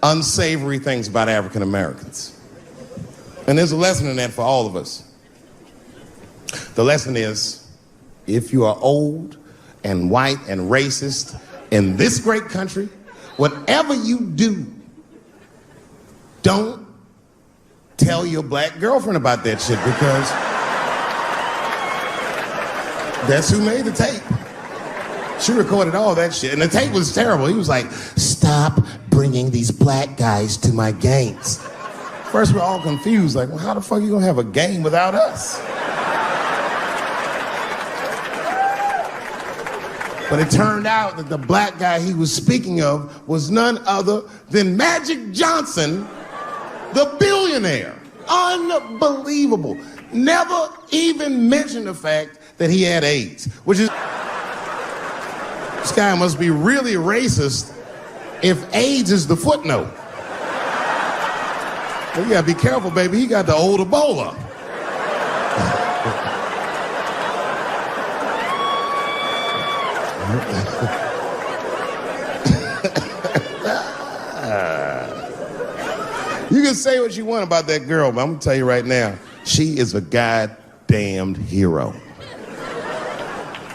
unsavory things about African Americans. And there's a lesson in that for all of us. The lesson is, if you are old and white and racist in this great country, whatever you do, don't tell your black girlfriend about that shit, because that's who made the tape. She recorded all that shit, and the tape was terrible. He was like, stop bringing these black guys to my games. First, we're all confused, like, well, how the fuck are you gonna have a game without us? But it turned out that the black guy he was speaking of was none other than Magic Johnson, the billionaire. Unbelievable. Never even mentioned the fact that he had AIDS, which is... This guy must be really racist if AIDS is the footnote. Well, you gotta be careful, baby. He got the old Ebola. You can say what you want about that girl, but I'm gonna tell you right now, she is a goddamned hero.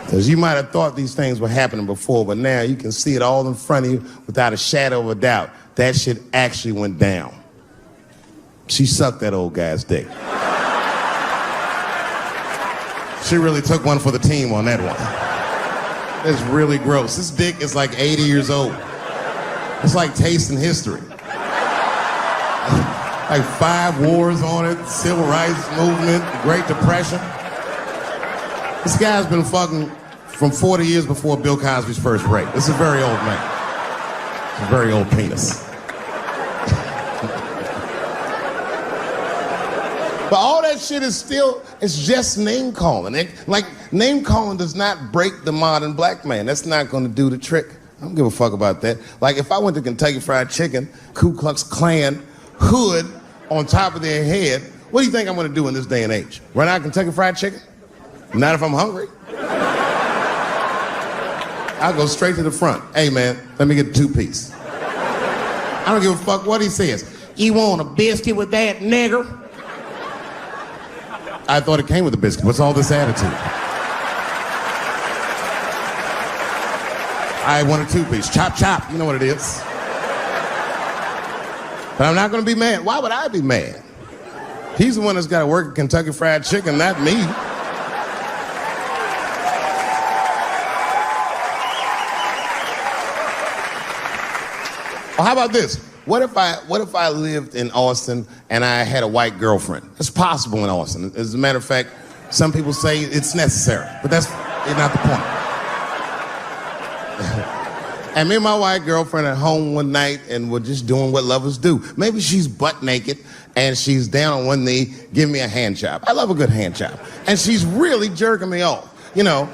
Because you might have thought these things were happening before, but now you can see it all in front of you without a shadow of a doubt. That shit actually went down. She sucked that old guy's dick. She really took one for the team on that one. It's really gross. This dick is like 80 years old. It's like tasting history. Like 5 wars on it, civil rights movement, Great Depression. This guy's been fucking from 40 years before Bill Cosby's first rape. This is a very old man. It's a very old penis. But all that shit is still, it's just name calling. Like, name calling does not break the modern black man. That's not gonna do the trick. I don't give a fuck about that. Like, if I went to Kentucky Fried Chicken, Ku Klux Klan, hood on top of their head, what do you think I'm gonna do in this day and age? Run out Kentucky Fried Chicken? Not if I'm hungry. I'll go straight to the front. Hey, man, let me get a 2-piece. I don't give a fuck what he says. You want a biscuit with that, nigger? I thought it came with a biscuit. What's all this attitude? I want a 2-piece. Chop, chop. You know what it is. But I'm not going to be mad. Why would I be mad? He's the one that's got to work at Kentucky Fried Chicken, not me. Well, how about this? What if I lived in Austin and I had a white girlfriend? It's possible in Austin. As a matter of fact, some people say it's necessary, but that's not the point. And me and my white girlfriend at home one night, and we're just doing what lovers do. Maybe she's butt naked and she's down on one knee, giving me a hand job. I love a good hand job. And she's really jerking me off. You know,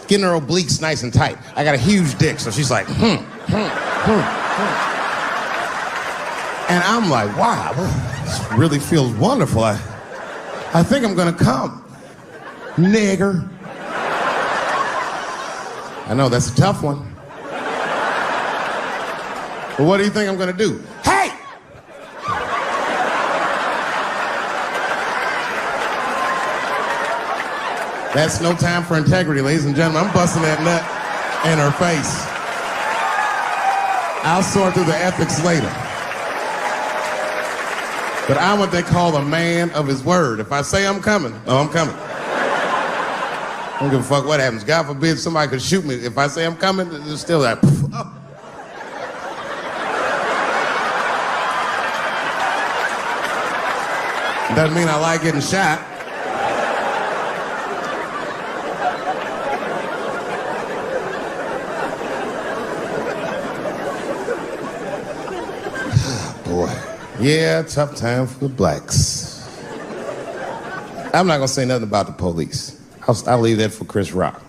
getting her obliques nice and tight. I got a huge dick, so she's like, And I'm like, wow, this really feels wonderful. I think I'm gonna come. Nigger. I know, that's a tough one. But what do you think I'm gonna do? Hey! That's no time for integrity, ladies and gentlemen. I'm busting that nut in her face. I'll sort through the ethics later. But I'm what they call a man of his word. If I say I'm coming, I'm coming. I don't give a fuck what happens. God forbid somebody could shoot me. If I say I'm coming, it's still that. Oh. Doesn't mean I like getting shot. Boy. Yeah, tough time for the blacks. I'm not gonna say nothing about the police. I'll leave that for Chris Rock.